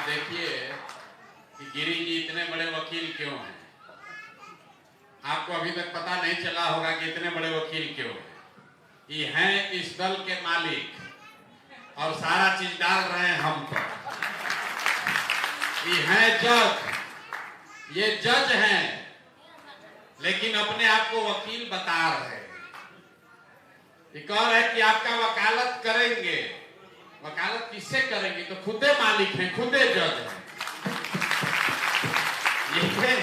देखिए कि गिरी जी इतने बड़े वकील क्यों हैं। आपको अभी तक पता नहीं चला होगा कि इतने बड़े वकील क्यों हैं। ये हैं इस दल के मालिक और सारा चीज डाल रहे हैं हम पर। ये हैं जज, ये जज हैं लेकिन अपने आप को वकील बता रहे हैं। ये कह रहे हैं कि आपका वकालत करेंगे। वकालत किससे करेंगे? तो खुदे मालिक हैं, खुदे जज हैं। ये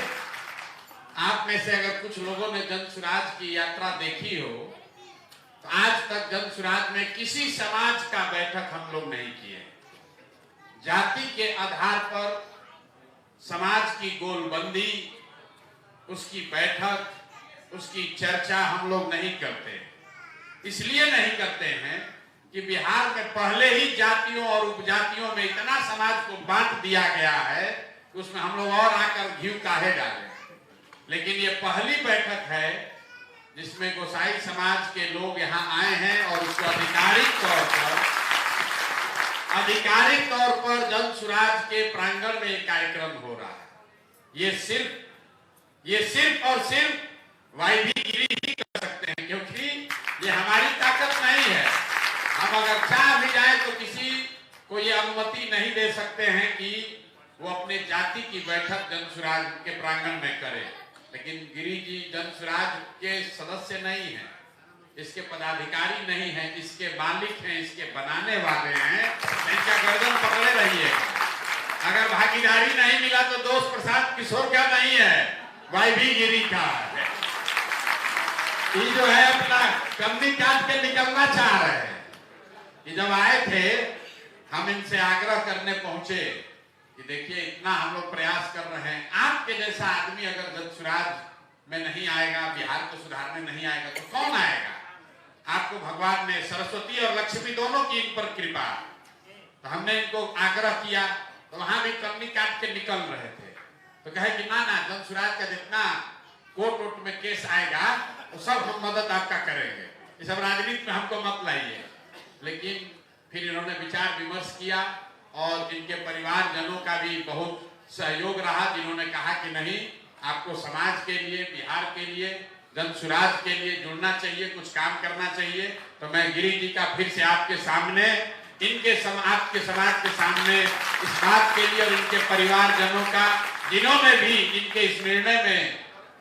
आप में से अगर कुछ लोगों ने जन सुराज की यात्रा देखी हो तो आज तक जन सुराज में किसी समाज का बैठक हम लोग नहीं किए। जाति के आधार पर समाज की गोलबंदी, उसकी बैठक, उसकी चर्चा हम लोग नहीं करते। इसलिए नहीं करते हैं कि बिहार में पहले ही जातियों और उपजातियों में इतना समाज को बांट दिया गया है कि उसमें हम लोग और आकर घी काहे डालें। लेकिन ये पहली बैठक है जिसमें गोसाई समाज के लोग यहाँ आए हैं और उसको आधिकारिक तौर पर जन सुराज के प्रांगण में एक कार्यक्रम हो रहा है। ये सिर्फ और सिर्फ वाईवी गिरी ही कर सकते हैं, क्योंकि ये हमारी ताकत नहीं है। हम अगर चाह भी जाए तो किसी को ये अनुमति नहीं दे सकते हैं कि वो अपने जाति की बैठक जन सुराज के प्रांगण में करे। लेकिन गिरी जी जन सुराज के सदस्य नहीं हैं, इसके पदाधिकारी नहीं हैं, इसके मालिक हैं, इसके बनाने वाले हैं। इनका गर्दन पकड़े रहिए। अगर भागीदारी नहीं मिला तो दोस्त प्रसाद किशोर का नहीं है, वाईवी गिरी का है। ये जो है अपना कमनी काट के निकलना चाह रहे हैं। ये जब आए थे हम इनसे आग्रह करने पहुंचे कि देखिए इतना हम लोग प्रयास कर रहे हैं, आपके जैसा आदमी अगर जन सुराज में नहीं आएगा, बिहार को सुधारने नहीं आएगा तो कौन आएगा? आपको भगवान ने सरस्वती और लक्ष्मी दोनों की इन पर कृपा। तो हमने इनको आग्रह किया तो वहां भी कमनी काट के निकल रहे थे। तो कहे कि ना जन सुराज का जितना कोर्ट में केस आएगा वो सब हम मदद आपका करेंगे, ये सब राजनीति में हमको मत लाइए। लेकिन फिर इन्होंने विचार विमर्श किया और इनके परिवारजनों का भी बहुत सहयोग रहा, जिन्होंने कहा कि नहीं, आपको समाज के लिए, बिहार के लिए, जन सुराज के लिए जुड़ना चाहिए, कुछ काम करना चाहिए। तो मैं गिरी जी का फिर से आपके सामने, आपके समाज के सामने इस बात के लिए और इनके परिवारजनों का, जिन्होंने भी इनके इस निर्णय में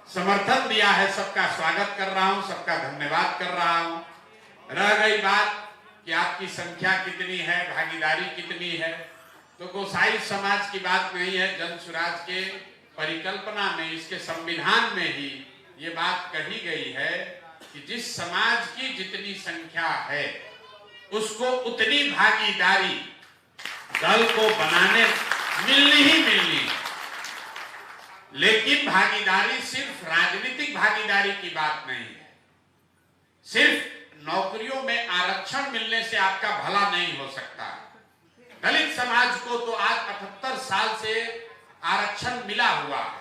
समर्थन दिया है, सबका स्वागत कर रहा हूं, सबका धन्यवाद कर रहा हूं। रह गई बात कि आपकी संख्या कितनी है, भागीदारी कितनी है, तो गोसाई समाज की बात नहीं है। जन सुराज के परिकल्पना में, इसके संविधान में ही ये बात कही गई है कि जिस समाज की जितनी संख्या है उसको उतनी भागीदारी दल को बनाने मिलनी ही मिलनी है। लेकिन भागीदारी सिर्फ राजनीतिक भागीदारी की बात नहीं है। सिर्फ नौकरियों में आरक्षण मिलने से आपका भला नहीं हो सकता। दलित समाज को तो आज 78 साल से आरक्षण मिला हुआ है,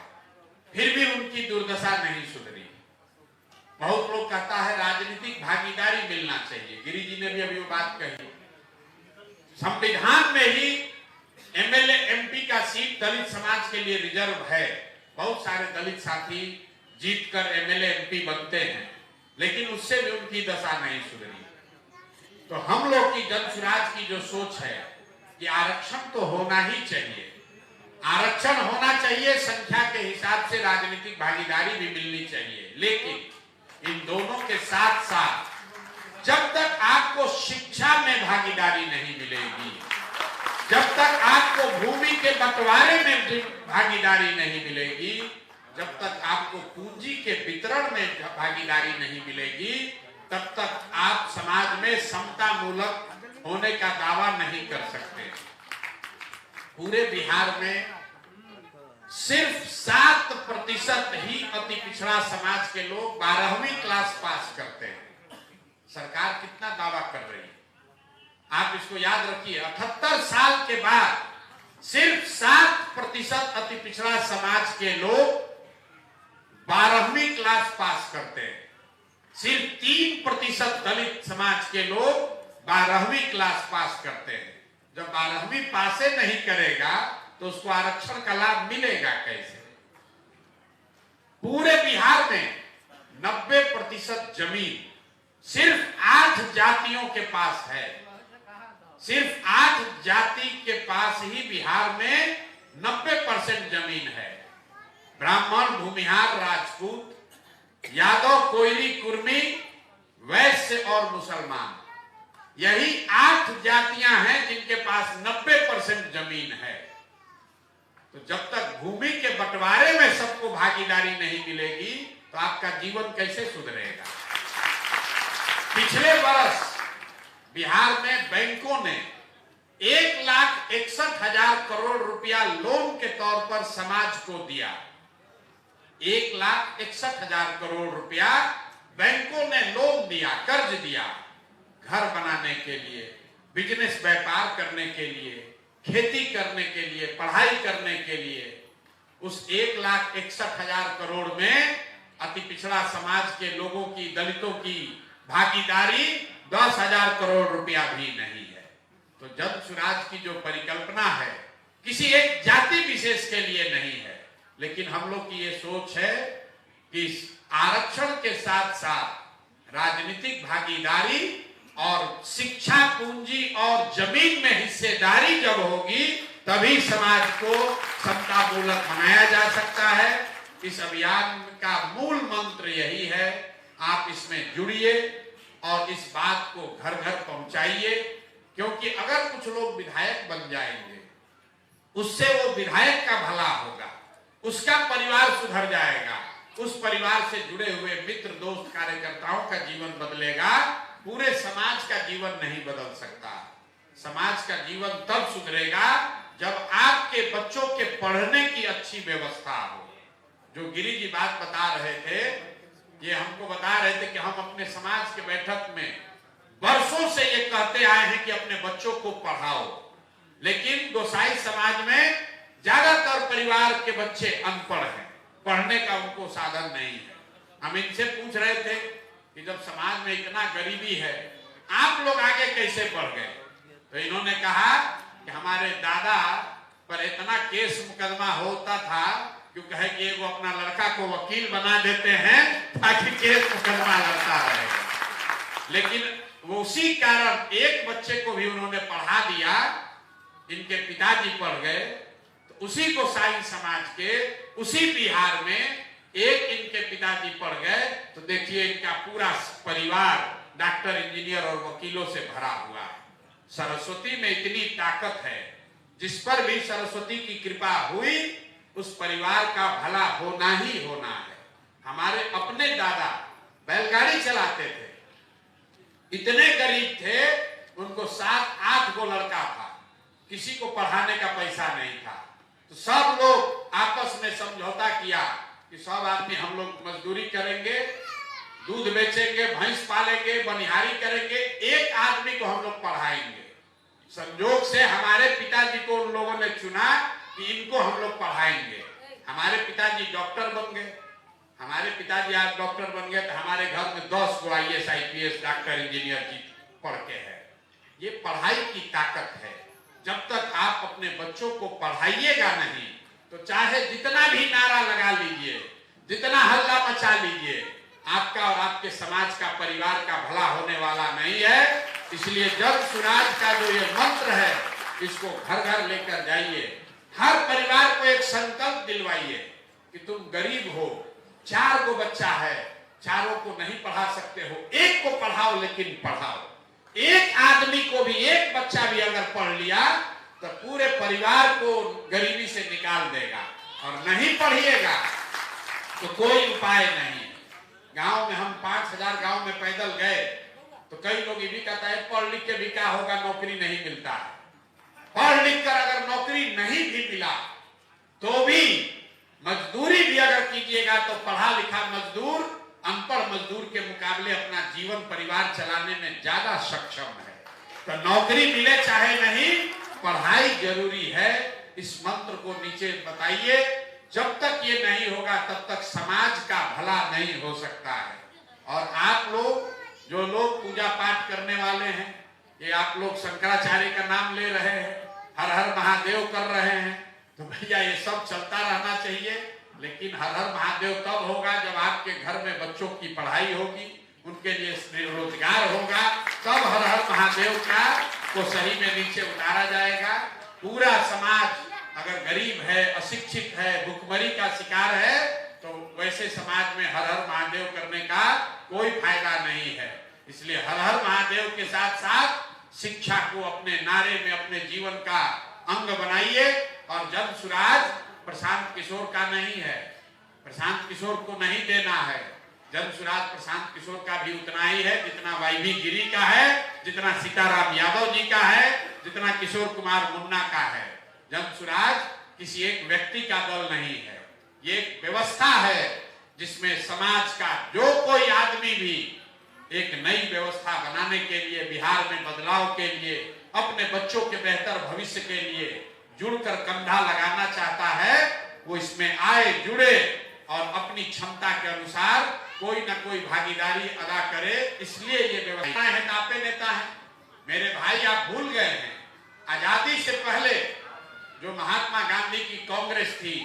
फिर भी उनकी दुर्दशा नहीं सुधरी। बहुत लोग कहता है राजनीतिक भागीदारी मिलना चाहिए। गिरी जी ने भी अभी वो बात कही। संविधान में ही एमएलए एमपी का सीट दलित समाज के लिए रिजर्व है। बहुत सारे दलित साथी जीतकर एमएलए एमपी बनते हैं, लेकिन उससे भी उनकी दशा नहीं सुधरी। तो हम लोग की जन सुराज की जो सोच है कि आरक्षण तो होना ही चाहिए, आरक्षण होना चाहिए, संख्या के हिसाब से राजनीतिक भागीदारी भी मिलनी चाहिए। लेकिन इन दोनों के साथ साथ जब तक आपको शिक्षा में भागीदारी नहीं मिलेगी, जब तक आपको भूमि के बंटवारे में भागीदारी नहीं मिलेगी, जब तक आपको पूंजी के वितरण में भागीदारी नहीं मिलेगी, तब तक आप समाज में समता मूलक होने का दावा नहीं कर सकते। पूरे बिहार में सिर्फ 7% ही अति पिछड़ा समाज के लोग 12वीं क्लास पास करते हैं। सरकार कितना दावा कर रही है, आप इसको याद रखिए। 78 साल के बाद सिर्फ 7% अति पिछड़ा समाज के लोग 12वीं क्लास पास करते हैं। सिर्फ 3% दलित समाज के लोग 12वीं क्लास पास करते हैं। जब 12वीं पासे नहीं करेगा तो उसको आरक्षण का लाभ मिलेगा कैसे? पूरे बिहार में 90% जमीन सिर्फ 8 जातियों के पास है। सिर्फ 8 जाति के पास ही बिहार में 90% जमीन है। ब्राह्मण, भूमिहार, राजपूत, यादव, कोयली, कुर्मी, वैश्य और मुसलमान, यही 8 जातियां हैं जिनके पास 90% जमीन है। तो जब तक भूमि के बंटवारे में सबको भागीदारी नहीं मिलेगी तो आपका जीवन कैसे सुधरेगा? पिछले वर्ष बिहार में बैंकों ने 1,61,000 करोड़ रुपया लोन के तौर पर समाज को दिया। 1,61,000 करोड़ रुपया बैंकों ने लोन दिया, कर्ज दिया, घर बनाने के लिए, बिजनेस व्यापार करने के लिए, खेती करने के लिए, पढ़ाई करने के लिए। उस 1,61,000 करोड़ में अति पिछड़ा समाज के लोगों की, दलितों की भागीदारी 10,000 करोड़ रुपया भी नहीं है। तो जन स्वराज की जो परिकल्पना है किसी एक जाति विशेष के लिए नहीं है, लेकिन हम लोग की ये सोच है कि आरक्षण के साथ साथ राजनीतिक भागीदारी और शिक्षा, पूंजी और जमीन में हिस्सेदारी जब होगी तभी समाज को समतामूलक बनाया जा सकता है। इस अभियान का मूल मंत्र यही है, आप इसमें जुड़िए और इस बात को घर घर पहुंचाइए, क्योंकि अगर कुछ लोग विधायक बन जाएंगे उससे वो विधायक का भला होगा, उसका परिवार सुधर जाएगा, उस परिवार से जुड़े हुए मित्र, दोस्त, कार्यकर्ताओं का जीवन बदलेगा। पूरे समाज का जीवन नहीं बदल सकता। समाज का जीवन तब सुधरेगा जब आपके बच्चों के पढ़ने की अच्छी व्यवस्था हो। जो गिरी जी बात बता रहे थे, ये हमको बता रहे थे कि हम अपने समाज के बैठक में वर्षों से ये कहते आए हैं कि अपने बच्चों को पढ़ाओ, लेकिन गोसाई समाज में ज्यादातर परिवार के बच्चे अनपढ़ हैं, पढ़ने का उनको साधन नहीं है। हम इनसे पूछ रहे थे कि जब समाज में इतना गरीबी है, आप लोग आगे कैसे बढ़ गए? तो इन्होंने कहा कि हमारे दादा पर इतना केस मुकदमा होता था, क्योंकि है कि वो अपना लड़का को वकील बना देते हैं ताकि केस मुकदमा लड़ता रहेगा। लेकिन वो उसी कारण एक बच्चे को भी उन्होंने पढ़ा दिया, इनके पिताजी पढ़ गए, तो उसी गोसाई समाज के उसी बिहार में एक इनके पिताजी पढ़ गए, तो देखिए इनका पूरा परिवार डॉक्टर, इंजीनियर और वकीलों से भरा हुआ है। सरस्वती में इतनी ताकत है, जिस पर भी सरस्वती की कृपा हुई उस परिवार का भला होना ही होना है। हमारे अपने दादा बैलगाड़ी चलाते थे, इतने गरीब थे, उनको 7-8 गो लड़का था, किसी को पढ़ाने का पैसा नहीं था। तो सब लोग आपस में समझौता किया कि सब आदमी हम लोग मजदूरी करेंगे, दूध बेचेंगे, भैंस पालेंगे, बनिहारी करेंगे, एक आदमी को हम लोग पढ़ाएंगे। संजोग से हमारे पिताजी को उन लोगों ने चुना कि इनको हम लोग पढ़ाएंगे। हमारे पिताजी डॉक्टर बन गए। हमारे पिताजी आज डॉक्टर बन गए तो हमारे घर में 10 गो IAS, IPS, डॉक्टर, इंजीनियर की पढ़ के है। ये पढ़ाई की ताकत है। जब तक आप अपने बच्चों को पढ़ाइएगा नहीं तो चाहे जितना भी नारा लगा लीजिए, जितना हल्ला मचा लीजिए, आपका और आपके समाज का, परिवार का भला होने वाला नहीं है। इसलिए जन स्वराज का जो ये मंत्र है, इसको घर घर लेकर जाइए। हर परिवार को एक संकल्प दिलवाइए कि तुम गरीब हो, 4 गो बच्चा है, चारों को नहीं पढ़ा सकते हो, एक को पढ़ाओ, लेकिन पढ़ाओ। एक आदमी को भी, एक बच्चा भी अगर पढ़ लिया तो पूरे परिवार को गरीबी से निकाल देगा। और नहीं पढ़िएगा तो कोई उपाय नहीं है। गांव में हम 5,000 गांव में पैदल गए तो कई लोग ये भी कहता है पढ़ लिख के भी क्या होगा, नौकरी नहीं मिलता है। पढ़ लिख कर अगर नौकरी नहीं भी मिला तो भी मजदूरी भी अगर कीजिएगा तो पढ़ा लिखा मजदूर अनपढ़ मजदूर के मुकाबले अपना जीवन, परिवार चलाने में ज्यादा सक्षम है। तो नौकरी मिले चाहे नहीं, पढ़ाई जरूरी है। इस मंत्र को नीचे बताइए। जब तक ये नहीं होगा तब तक समाज का भला नहीं हो सकता है। और आप लोग, जो लोग पूजा पाठ करने वाले हैं, ये आप लोग शंकराचार्य का नाम ले रहे हैं, हर हर महादेव कर रहे हैं, तो भैया ये सब चलता रहना चाहिए, लेकिन हर हर महादेव तब होगा जब आपके घर में बच्चों की पढ़ाई होगी, उनके लिए रोजगार होगा, तब हर हर महादेव का को सही में नीचे उतारा जाएगा। पूरा समाज अगर गरीब है, अशिक्षित है, भुखमरी का शिकार है, तो वैसे समाज में हर हर महादेव करने का कोई फायदा नहीं है। इसलिए हर हर महादेव के साथ साथ शिक्षा को अपने नारे में, अपने जीवन का अंग बनाइए। और जन सुराज प्रशांत किशोर का नहीं है, प्रशांत किशोर को नहीं देना है। जन सुराज प्रशांत किशोर का भी उतना ही है जितना वाईवी गिरी का है, जितना सीताराम यादव जी का है, जितना किशोर कुमार मुन्ना का है। जन सुराज किसी एक व्यक्ति का दल नहीं है, ये एक व्यवस्था है जिसमें समाज का जो कोई आदमी भी एक नई व्यवस्था बनाने के लिए, बिहार में बदलाव के लिए, अपने बच्चों के बेहतर भविष्य के लिए जुड़कर कंधा लगाना चाहता है, वो इसमें आए, जुड़े और अपनी क्षमता के अनुसार कोई ना कोई भागीदारी अदा करे। इसलिए ये व्यवस्था है। नापे नेता है मेरे भाई, आप भूल गए हैं आजादी से पहले जो महात्मा गांधी की कांग्रेस थी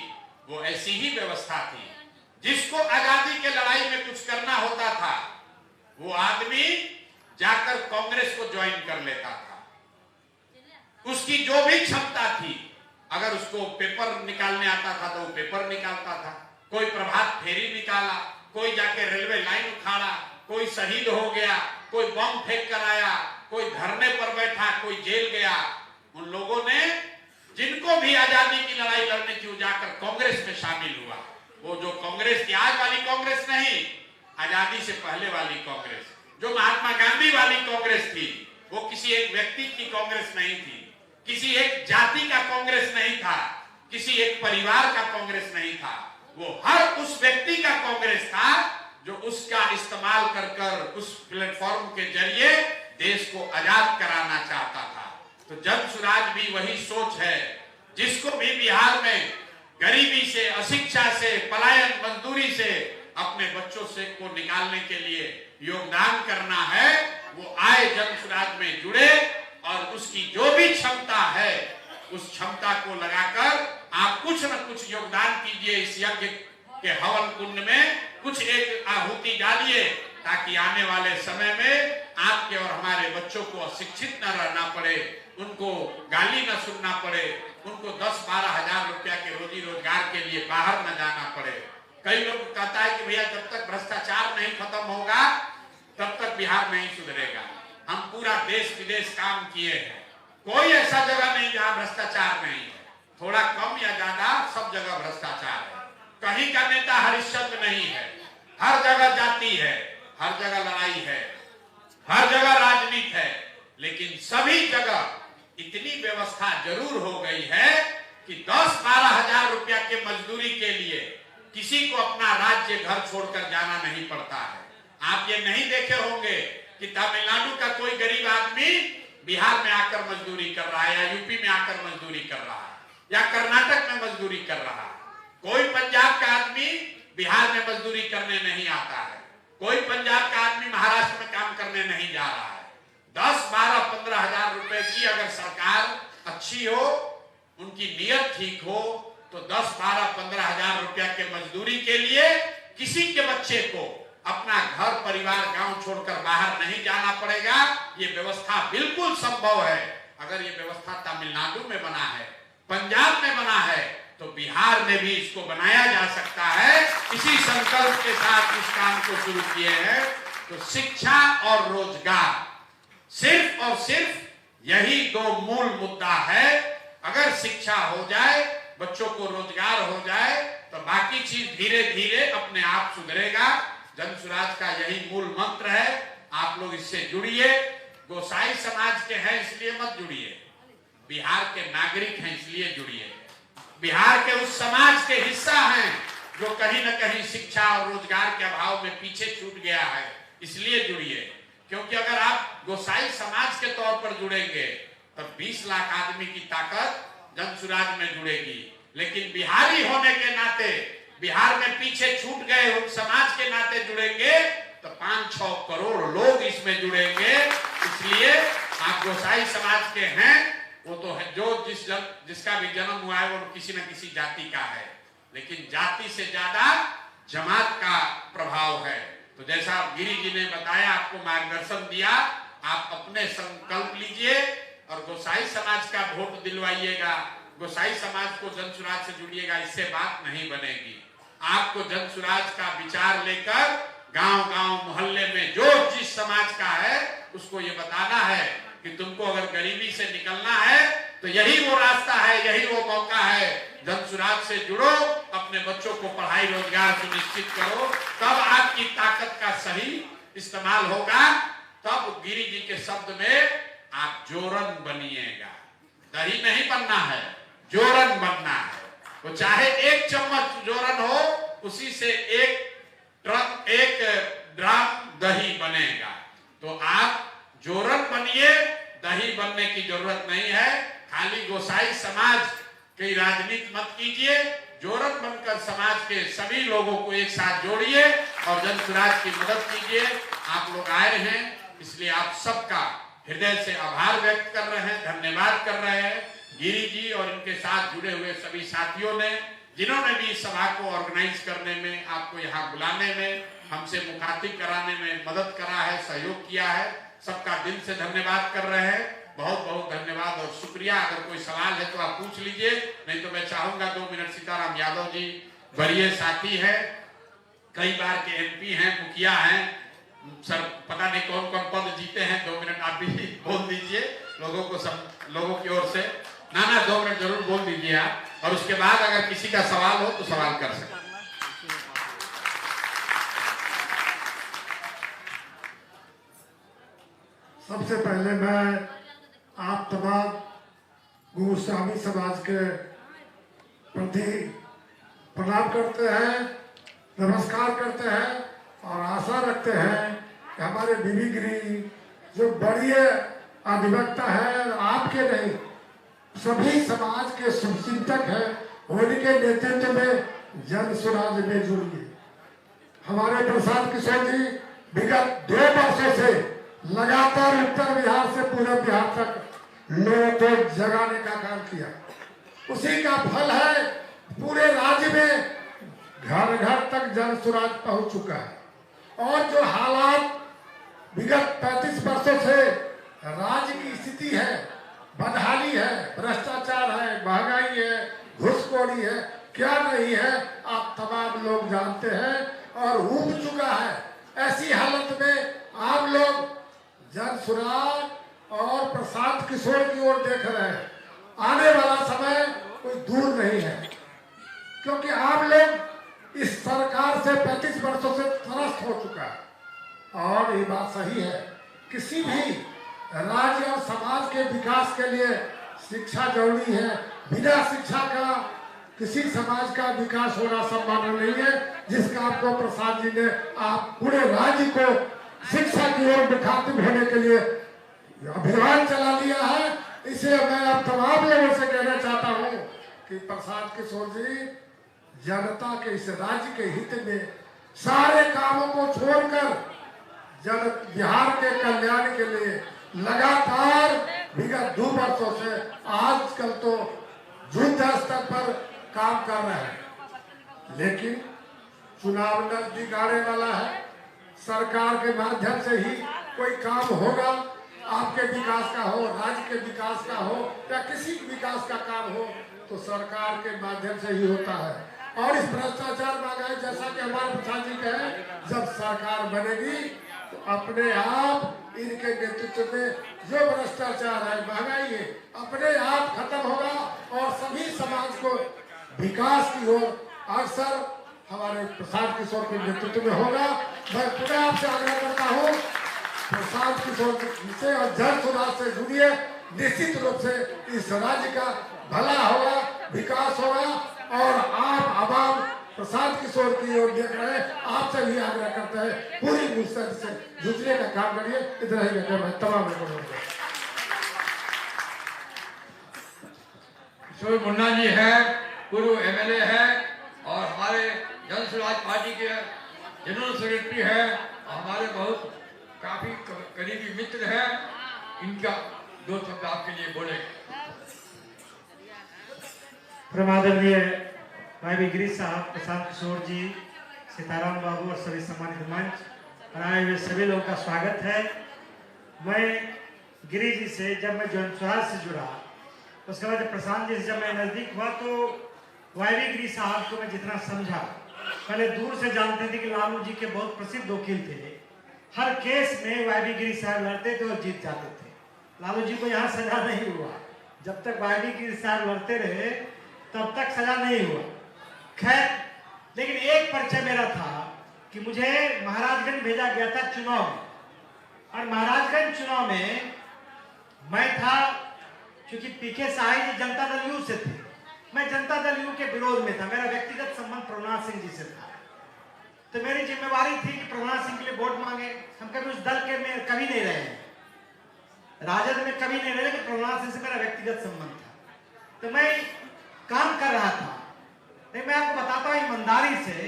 वो ऐसी ही व्यवस्था थी। जिसको आजादी के लड़ाई में कुछ करना होता था वो आदमी जाकर कांग्रेस को ज्वाइन कर लेता था। उसकी जो भी क्षमता थी, अगर उसको पेपर निकालने आता था तो वो पेपर निकालता था, कोई प्रभात फेरी निकाला, कोई जाके रेलवे लाइन उखाड़ा, कोई शहीद हो गया, कोई बम फेंक कर आया, कोई धरने पर बैठा, कोई जेल गया। उन लोगों ने जिनको भी आजादी की लड़ाई लड़ने की, वो जाकर कांग्रेस में शामिल हुआ। वो जो कांग्रेस थी, आज वाली कांग्रेस नहीं, आजादी से पहले वाली कांग्रेस, जो महात्मा गांधी वाली कांग्रेस थी, वो किसी एक व्यक्ति की कांग्रेस नहीं थी, किसी एक जाति का कांग्रेस नहीं था, किसी एक परिवार का कांग्रेस नहीं था। वो हर उस व्यक्ति का कांग्रेस था जो उसका इस्तेमाल कर उस प्लेटफॉर्म के जरिए देश को आजाद कराना चाहता था। तो जन सुराज भी वही सोच है। जिसको भी बिहार में गरीबी से, अशिक्षा से, पलायन, मजदूरी से अपने बच्चों से को निकालने के लिए योगदान करना है, वो आए, जन सुराज में जुड़े और उसकी जो भी क्षमता है उस क्षमता को लगाकर आप कुछ न कुछ योगदान कीजिए। इस यज्ञ के हवन कुंड में कुछ एक आहुति डालिए, ताकि आने वाले समय में आपके और हमारे बच्चों को अशिक्षित न रहना पड़े, उनको गाली न सुनना पड़े, उनको 10-12 हजार रुपया के रोजी रोजगार के लिए बाहर न जाना पड़े। कई लोग कहता है कि भैया जब तक भ्रष्टाचार नहीं खत्म होगा तब तक बिहार नहीं सुधरेगा। हम पूरा देश विदेश काम किए हैं, कोई ऐसा जगह नहीं जहां भ्रष्टाचार नहीं है। थोड़ा कम या ज्यादा सब जगह भ्रष्टाचार है। कहीं का नेता हरिश्चंद्र नहीं है, हर जगह जाति है, हर जगह लड़ाई है, हर जगह राजनीति है। लेकिन सभी जगह इतनी व्यवस्था जरूर हो गई है कि 10-12 हजार रुपया के मजदूरी के लिए किसी को अपना राज्य घर छोड़कर जाना नहीं पड़ता है। आप ये नहीं देखे होंगे कि तमिलनाडु का कोई गरीब आदमी बिहार में आकर मजदूरी कर रहा है, या यूपी में आकर मजदूरी कर रहा है, या कर्नाटक में मजदूरी कर रहा है। कोई पंजाब का आदमी बिहार में मजदूरी करने नहीं आता है, कोई पंजाब का आदमी महाराष्ट्र में काम करने नहीं जा रहा है। 10-12-15 हजार रुपए की अगर सरकार अच्छी हो, उनकी नीयत ठीक हो, तो 10-12-15 हजार रुपया के मजदूरी के लिए किसी के बच्चे को अपना घर परिवार गांव छोड़कर बाहर नहीं जाना पड़ेगा। ये व्यवस्था बिल्कुल संभव है। अगर ये व्यवस्था तमिलनाडु में बना है, पंजाब में बना है, तो बिहार में भी इसको बनाया जा सकता है। इसी संकल्प के साथ इस काम को शुरू किए हैं। तो शिक्षा और रोजगार, सिर्फ और सिर्फ यही दो मूल मुद्दा है। अगर शिक्षा हो जाए, बच्चों को रोजगार हो जाए, तो बाकी चीज धीरे धीरे अपने आप सुधरेगा। जन सुराज का यही मूल मंत्र है। आप लोग इससे जुड़िए। गोसाई समाज के हैं इसलिए मत जुड़िए, बिहार के नागरिक हैं इसलिए जुड़िए। बिहार के उस समाज के हिस्सा हैं जो कहीं न कहीं शिक्षा और रोजगार के अभाव में पीछे छूट गया है, इसलिए जुड़िए। क्योंकि अगर आप गोसाई समाज के तौर पर जुड़ेंगे तब 20 लाख आदमी की ताकत जन सुराज में जुड़ेगी। लेकिन बिहारी होने के नाते, बिहार में पीछे छूट गए उन समाज के नाते जुड़ेंगे तो 5-6 करोड़ लोग इसमें जुड़ेंगे। इसलिए आप गोसाई समाज के हैं, वो तो है, जो जिसका भी जन्म हुआ है वो किसी न किसी जाति का है, लेकिन जाति से ज्यादा जमात का प्रभाव है। तो जैसा गिरी जी ने बताया, आपको मार्गदर्शन दिया, आप अपने संकल्प लीजिए और गोसाई समाज का वोट दिलवाइएगा, गोसाई समाज को जनसुराज से जुड़िएगा, इससे बात नहीं बनेगी। आपको जनसुराज का विचार लेकर गांव-गांव मोहल्ले में जो जिस समाज का है उसको ये बताना है कि तुमको अगर गरीबी से निकलना है तो यही वो रास्ता है, यही वो मौका है। जनसुराज से जुड़ो, अपने बच्चों को पढ़ाई रोजगार सुनिश्चित करो, तब आपकी ताकत का सही इस्तेमाल होगा। तब गिरी जी के शब्द में आप जोरन बनिएगा, दही नहीं बनना है, जोरन बनना है। तो चाहे 1 चम्मच जोरन हो, उसी से 1 ड्राम दही बनेगा। तो आप जोरन बनिए, दही बनने की जरूरत नहीं है। खाली गोसाई समाज की राजनीति मत कीजिए, जोरन बनकर समाज के सभी लोगों को एक साथ जोड़िए और जनसुराज की मदद कीजिए। आप लोग आए हैं, इसलिए आप सबका हृदय से आभार व्यक्त कर रहे हैं, धन्यवाद कर रहे हैं गिरी जी और इनके साथ जुड़े हुए सभी साथियों ने, जिन्होंने भी इस सभा को ऑर्गेनाइज करने में, आपको यहाँ बुलाने में, हमसे मुखातिब कराने में मदद करा है, सहयोग किया है। सबका दिल से धन्यवाद कर रहे हैं। बहुत बहुत धन्यवाद और शुक्रिया। अगर कोई सवाल है तो आप पूछ लीजिए, नहीं तो मैं चाहूंगा 2 मिनट। सीताराम यादव जी वरीय साथी है, कई बार के MP हैं, मुखिया हैं, सर पता नहीं कौन कौन पद जीते हैं। 2 मिनट आप भी बोल दीजिए लोगों को, सब लोगों की ओर से। ना 2 मिनट जरूर बोल दीजिए आप, और उसके बाद अगर किसी का सवाल हो तो सवाल कर सकते। सबसे पहले मैं आप तमाम गोस्वामी समाज के प्रति प्रणाम करते हैं, नमस्कार करते हैं और आशा रखते हैं कि हमारे बीबी गिरी जो बड़ी अधिवक्ता है, आपके नहीं सभी समाज के शुभचिंतक हैं, उनके नेतृत्व में जनसुराज में जुड़िए। हमारे प्रसाद किशोर जी विगत 2 वर्षों से लगातार उत्तर बिहार से पूरे बिहार तक लोगों को जगाने का काम किया। उसी का फल है पूरे राज्य में घर घर तक जनसुराज पहुंच चुका है। और जो हालात विगत 35 वर्षों से राज्य की स्थिति है, बदहाली है, भ्रष्टाचार है, महंगाई है, घुसखोरी है, क्या नहीं है, आप तमाम लोग जानते हैं और उब चुका है। ऐसी हालत में आप लोग जनसुराज और प्रशांत किशोर की ओर देख रहे हैं। आने वाला समय कोई दूर नहीं है, क्योंकि आप लोग इस सरकार से 35 वर्षों से त्रस्त हो चुका है। और ये बात सही है, किसी भी राज्य और समाज के विकास के लिए शिक्षा जरूरी है। बिना शिक्षा का किसी समाज का विकास होना संभव नहीं है, जिसका आपको प्रसाद जी ने आप पूरे राज्य को शिक्षा की ओर मुखातिब होने के लिए अभियान चला लिया है। इसलिए मैं आप तमाम लोगों से कहना चाहता हूं कि प्रसाद किशोर जी जनता के, इस राज्य के हित में सारे कामों को छोड़कर बिहार के कल्याण के लिए लगातार विगत 2 वर्षों से आजकल तो युद्ध स्तर पर काम कर रहे हैं। लेकिन चुनाव नजदीक आने वाला है, सरकार के माध्यम से ही कोई काम होगा। आपके विकास का हो, राज्य के विकास का हो या किसी विकास का काम हो तो सरकार के माध्यम से ही होता है। और इस भ्रष्टाचार महंगाई, जैसा कि हमारे प्रधान जी कहे, जब सरकार बनेगी तो अपने आप इनके नेतृत्व में जो भ्रष्टाचार है, महंगाई है, अपने आप खत्म होगा और सभी समाज को विकास की ओर अक्सर हमारे प्रसाद किशोर के नेतृत्व में होगा। मैं पुनः आपसे आग्रह करता हूँ, प्रसाद किशोर से और जनसुराज से जुड़िए। निश्चित रूप से इस राज्य का भला होगा, विकास होगा। और आप आवाम प्रसाद किशोर की ओर देख रहे हैं, आपसे भी आग्रह करते हैं पूरी मुस्तैदी से जुटने का काम करिए। इतना ही कहकर मैं तमाम लोगों को किशोर मुन्ना जी है, पूर्व MLA है और हमारे जनसुराज पार्टी के जनरल सेक्रेटरी है, हमारे बहुत काफी करीबी मित्र है। इनका दो शब्द आपके लिए बोले। परमादरणीय भाई भी गिरीश साहब, प्रशांत किशोर जी, सीताराम बाबू और सभी सम्मानित मंच और आए हुए सभी लोगों का स्वागत है। मैं गिरीश जी से जब मैं जन स्वराज से जुड़ा, उसके बाद प्रशांत जी से जब मैं नजदीक हुआ तो वाईवी गिरीश साहब को मैं जितना समझा, पहले दूर से जानते थे कि लालू जी के बहुत प्रसिद्ध वकील थे। हर केस में वाईवी गिरीश साहब लड़ते थे और जीत जाते थे। लालू जी को यहाँ सजा नहीं हुआ, जब तक वाईवी गिरीश साहब लड़ते रहे तब तक सजा नहीं हुआ। खैर, लेकिन एक परिचय मेरा था कि मुझे महाराजगंज भेजा गया था चुनाव में, और महाराजगंज चुनाव में मैं था, क्योंकि पीके साही जी जनता दल यू से थे, मैं जनता दल यू के विरोध में था। मेरा व्यक्तिगत संबंध प्रभुनाथ सिंह जी से था, तो मेरी जिम्मेवारी थी कि प्रभुनाथ सिंह के लिए वोट मांगे। हम कभी उस दल के में कभी नहीं रहे, राजद में कभी नहीं रहे, लेकिन प्रभुनाथ सिंह से मेरा व्यक्तिगत संबंध था, तो मैं काम कर रहा था। मैं आपको बताता हूँ ईमानदारी से,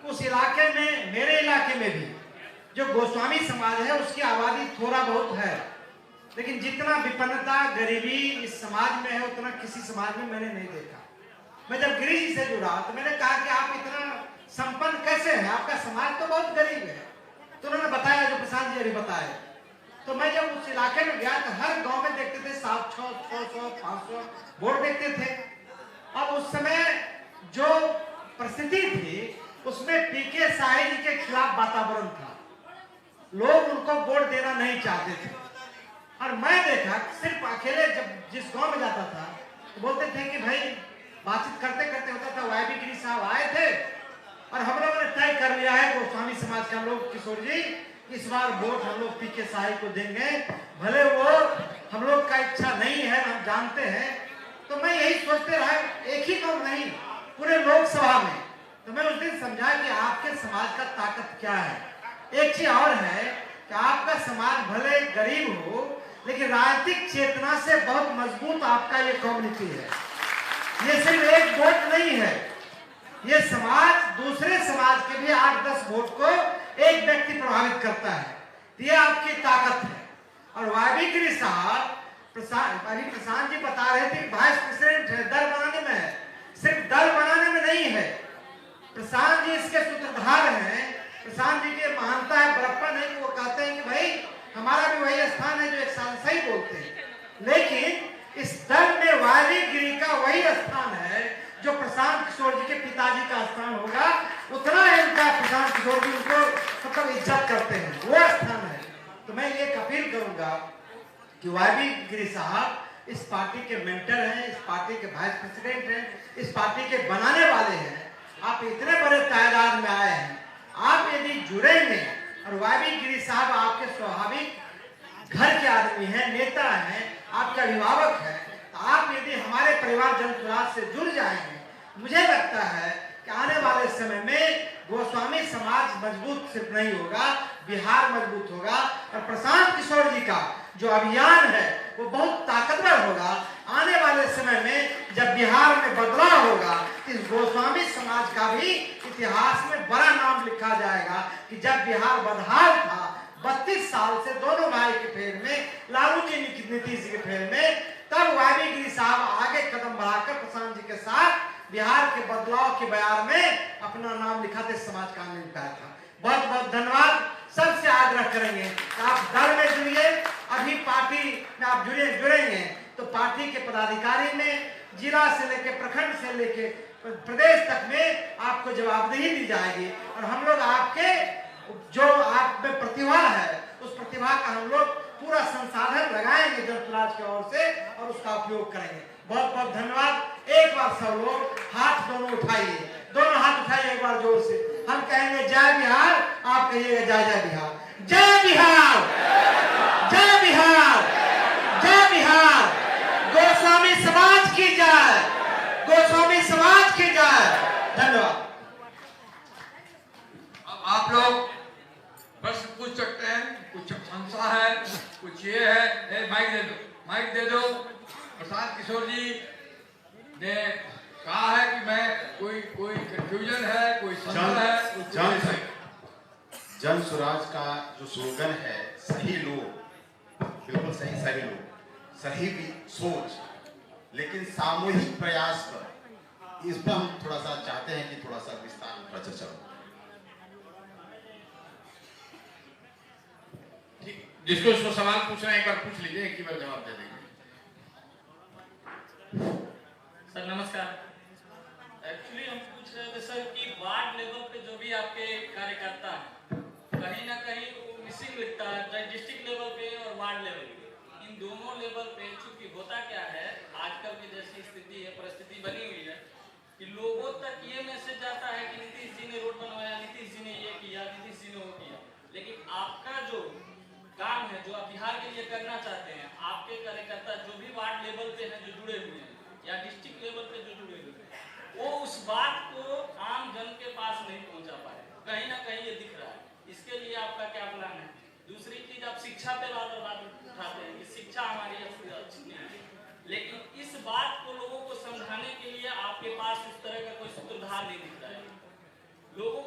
उस इलाके में, मेरे इलाके में भी जो गोस्वामी समाज है उसकी आबादी थोड़ा बहुत है, लेकिन जितना विपन्नता गरीबी इस समाज में है उतना किसी समाज में मैंने नहीं देखा। मैं जब गिरीश जी से जुड़ा तो मैंने कहा कि आप इतना संपन्न कैसे हैं, आपका समाज तो बहुत गरीब है। तो उन्होंने बताया जो प्रशांत जी अभी बताए। तो मैं जब उस इलाके में गया तो हर गांव में देखते थे 700, 600, 500 वोट देखते थे। अब उस समय जो परिस्थिति थी उसमें पीके साही जी के खिलाफ वातावरण था, लोग उनको वोट देना नहीं चाहते थे। और मैं देखा सिर्फ अकेले जब जिस गांव में जाता था तो बोलते थे कि भाई, बातचीत करते करते होता था वाईवी गिरीश साहब आए थे और हम लोगों ने तय कर लिया है गोस्वामी समाज का लोग, किशोर जी इस बार वोट हम लोग पीके साही को देंगे, भले वो हम लोग का इच्छा नहीं है, हम जानते हैं। तो मैं यही सोचते रहा, एक ही गांव नहीं पूरे लोकसभा में। तो मैं उस दिन समझा कि आपके समाज का ताकत क्या है। एक चीज और है कि आपका समाज भले गरीब हो, लेकिन राजनीतिक चेतना से बहुत मजबूत आपका ये कम्युनिटी है। ये सिर्फ एक वोट नहीं है, ये समाज दूसरे समाज के भी 8-10 वोट को एक व्यक्ति प्रभावित करता है। ये आपकी ताकत है। और वाईवी गिरीश साहब, प्रशांत जी बता रहे थे वाइस प्रेसिडेंट है, दल बनाने में है, सिर्फ दल बनाने में नहीं है। प्रशांत जी इसके सूत्रधार हैं। प्रशांत जी की महानता है, बड़प्पन है कि वो कहते हैं कि भाई हमारा भी वही स्थान है जो एक साल सही बोलते हैं, लेकिन इस दल में वाईवी गिरी का वही स्थान है जो प्रशांत किशोर जी के पिताजी का स्थान होगा। उतना इनका प्रशांत किशोर जी उनको मतलब इज्जत करते हैं, वो स्थान है। तो मैं ये अपील करूंगा कि वाईवी गिरी साहब इस पार्टी के मेंटर हैं, इस पार्टी के वाइस प्रेसिडेंट हैं, इस पार्टी के बनाने वाले हैं। आप इतने बड़े तादाद में आए हैं, आप यदि जुड़ेंगे, और वाईवी गिरी साहब आपके स्वाभाविक घर के आदमी हैं, नेता हैं, आपके अभिभावक हैं, तो आप यदि हमारे परिवार जन स्वराज से जुड़ जाएंगे, मुझे लगता है कि आने वाले समय में गोस्वामी समाज मजबूत सिर्फ नहीं होगा, बिहार मजबूत होगा। और प्रशांत किशोर जी का जो अभियान है वो बहुत ताकतवर होगा। आने वाले समय में जब बिहार में बदलाव होगा, इस गोस्वामी समाज का भी इतिहास में बड़ा नाम लिखा जाएगा कि जब बिहार बदहाल था, 32 साल से दोनों भाई के फेर में, लालू जी नीतीश जी के फेर में, तब वाईवी गिरी साहब आगे कदम बढ़ाकर प्रशांत जी के साथ बिहार के बदलाव के बयार में अपना नाम लिखाते समाज का मिल पाया था। बहुत बहुत धन्यवाद। सबसे आग्रह करेंगे कि आप दल में जुड़िए। अभी पार्टी में आप जुड़ेंगे तो पार्टी के पदाधिकारी में जिला से लेके प्रखंड से लेके प्रदेश तक में आपको जवाबदेही दी जाएगी, और हम लोग आपके जो आप में प्रतिभा है उस प्रतिभा का हम लोग पूरा संसाधन लगाएंगे जनसुराज की ओर से और उसका उपयोग करेंगे। बहुत बहुत धन्यवाद। एक बार सब लोग हाथ दोनों उठाइए, दोनों हाथ उठाइए एक बार जोर से। हम कहेंगे जय बिहार, आप कहिएगा जय जय बिहार। जय बिहार, जय बिहार, जय बिहार। गोस्वामी समाज की जय, गोस्वामी समाज की जय। धन्यवाद। अब आप लोग प्रश्न पूछ सकते हैं, कुछ शंका है, कुछ ये है। माइक दे दो, माइक दे दो। प्रशांत किशोर जी ने कहा है कि मैं कोई कंफ्यूजन है, कोई संदेह है। जन स्वराज का जो स्लोगन है, सही लोग, बिल्कुल सही लोग, सही भी सोच, लेकिन सामूहिक प्रयास पर, इस पर हम थोड़ा सा चाहते हैं कि थोड़ा सा विस्तार में चर्चा हो। ठीक, जिसको इसको सवाल पूछना है एक बार पूछ लीजिए, एक ही बार जवाब दे देंगे। सर नमस्कार। एक्चुअली हम पूछ रहे थे सर कि वार्ड लेवल पे जो भी आपके कार्यकर्ता हैं, कहीं ना कहीं वो मिसिंग लगता है डिस्ट्रिक्ट लेवल पे और वार्ड लेवल पे। इन दोनों लेवल पे चूंकि होता क्या है, आजकल की जैसी स्थिति है, परिस्थिति बनी हुई है कि लोगों तक ये मैसेज जाता है कि नीतीश जी ने रोड बनवाया, नीतीश जी ने ये किया, नीतीश जी ने वो किया, लेकिन आपका जो काम है, जो आप बिहार के लिए करना चाहते हैं, आपके कार्यकर्ता जो भी वार्ड लेवल पे हैं, जो जुड़े हुए हैं, या डिस्ट्रिक्ट लेवल पे जो जुड़े हुए हैं, वो उस बात को आम जन के पास नहीं पहुंचा पाए। कहीं ना कहीं ये दिख रहा है, इसके लिए आपका क्या प्लान है? दूसरी चीज, आप शिक्षा पे बात उठाते हैं कि शिक्षा हमारी अच्छी नहीं है, लेकिन इस बात को लोगों को समझाने के लिए आपके पास उस तरह का कोई सूत्रधार नहीं दिख रहा है। लोगों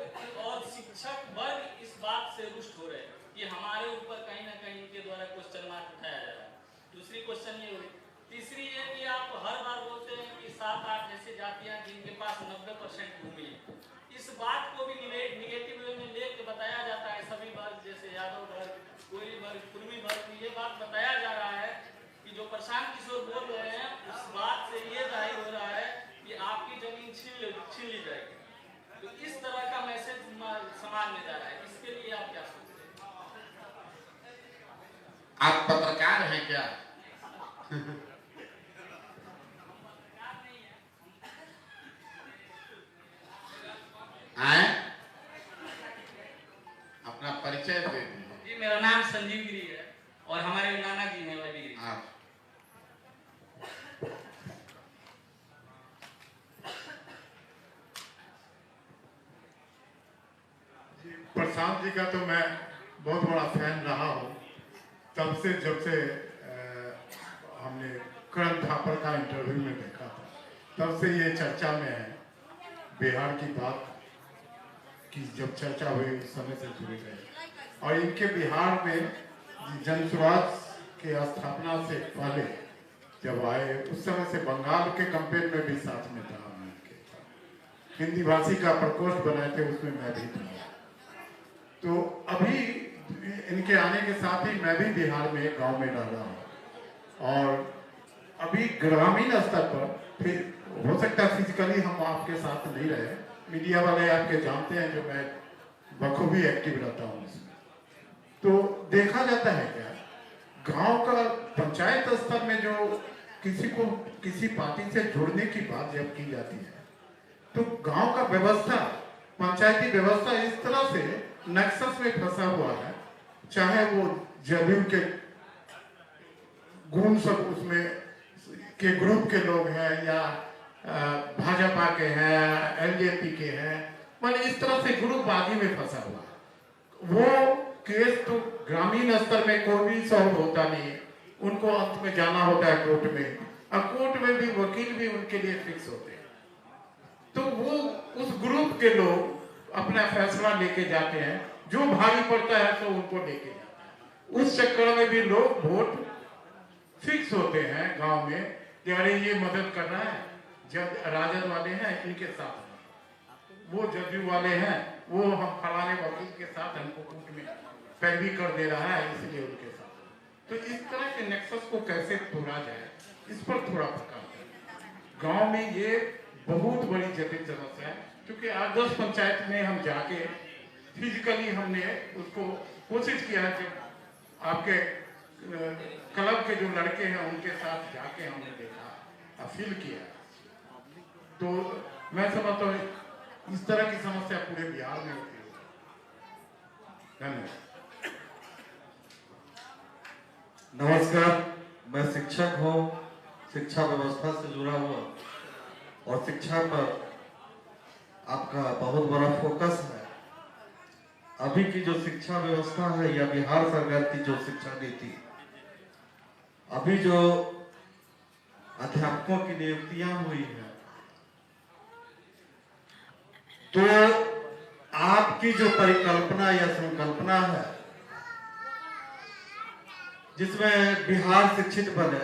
और शिक्षक वर्ग इस बात से रुष्ट हो रहे हैं कि हमारे ऊपर कहीं ना कहीं इनके द्वारा क्वेश्चन मार्क उठाया जा रहा है। दूसरी क्वेश्चन ये हुई। तीसरी है कि आप हर बार बोलते हैं कि 7-8 ऐसी जातियां जिनके पास 90% भूमि है, इस बात को भी निगेटिव वे में लेके बताया जाता है। सभी वर्ग जैसे यादव वर्ग, कोई वर्ग, कुर्मी वर्ग, ये बात बताया जा रहा है कि जो प्रशांत किशोर बोल रहे हैं, उस बात से ये जाहिर हो रहा है कि आपकी जमीन छीन ली जाएगी। तो इस तरह का मैसेज समाज में जा रहा है, इसके लिए आप क्या सोचते हैं? आप पत्रकार हैं क्या? आए? अपना परिचय दे दीजिए। जी, मेरा नाम संजीव गिरी है और हमारे नाना जी हैं वाली गिरी। आप प्रशांत जी का तो मैं बहुत बड़ा फैन रहा हूँ, तब से जब से हमने करण थापर का इंटरव्यू में देखा था, तब से ये चर्चा में है। बिहार की बात की जब चर्चा हुई उस समय से जुड़े गए, और इनके बिहार में जन स्वराज के स्थापना से पहले जब आए, उस समय से बंगाल के कैंपेन में भी साथ में था। हिंदी भाषी का प्रकोष्ठ बनाए थे, उसमें मैं भी था। तो अभी इनके आने के साथ ही मैं भी बिहार में गांव में रह रहा हूँ, और अभी ग्रामीण स्तर पर, फिर हो सकता है फिजिकली हम आपके साथ नहीं रहे, मीडिया वाले आपके जानते हैं जो मैं बखूबी एक्टिव रहता हूँ इसमें। तो देखा जाता है क्या, गांव का पंचायत स्तर में जो किसी को किसी पार्टी से जुड़ने की बात जब की जाती है, तो गांव का व्यवस्था, पंचायती व्यवस्था इस तरह से नक्सस में फंसा हुआ है, चाहे वो जदयू के गुण सब उसमें के ग्रुप के लोग हैं, या भाजपा के हैं, एलजेपी के हैं, मतलब इस तरह से ग्रुपबाजी में फंसा हुआ है। वो केस तो ग्रामीण स्तर में कोई भी सॉल्व होता नहीं, उनको अंत में जाना होता है कोर्ट में, और कोर्ट में भी वकील भी उनके लिए फिक्स होते हैं। तो वो उस ग्रुप के लोग अपना फैसला लेके जाते हैं, जो भारी पड़ता है तो उनको लेके जाते हैं। उस चक्कर में भी लोग वोट फिक्स होते हैं गांव में कि अरे ये मदद कर रहा है, जब राजद वाले हैं इनके साथ, वो जदयू वाले हैं, वो हम फलाने वकील के साथ हमको कोर्ट में पैरवी कर दे रहा है, इसलिए उनके साथ। तो इस तरह के नेक्सस को कैसे तोड़ा जाए, इस पर थोड़ा प्रकाश है। गांव में ये बहुत बड़ी जटिल समस्या है, क्योंकि 8-10 पंचायत में हम जाके फिजिकली हमने उसको कोशिश किया है। जब आपके क्लब के जो लड़के हैं उनके साथ जाके हमने देखा, फील किया, तो मैं समझता हूँ इस तरह की समस्या पूरे बिहार में होती है। धन्यवाद। नमस्कार, मैं शिक्षक हूँ, शिक्षा व्यवस्था से जुड़ा हुआ, और शिक्षा पर आपका बहुत बड़ा फोकस है। अभी की जो शिक्षा व्यवस्था है या बिहार सरकार की जो शिक्षा नीति, अभी जो अध्यापकों की नियुक्तियां हुई है, तो आपकी जो परिकल्पना या संकल्पना है जिसमें बिहार शिक्षित बने,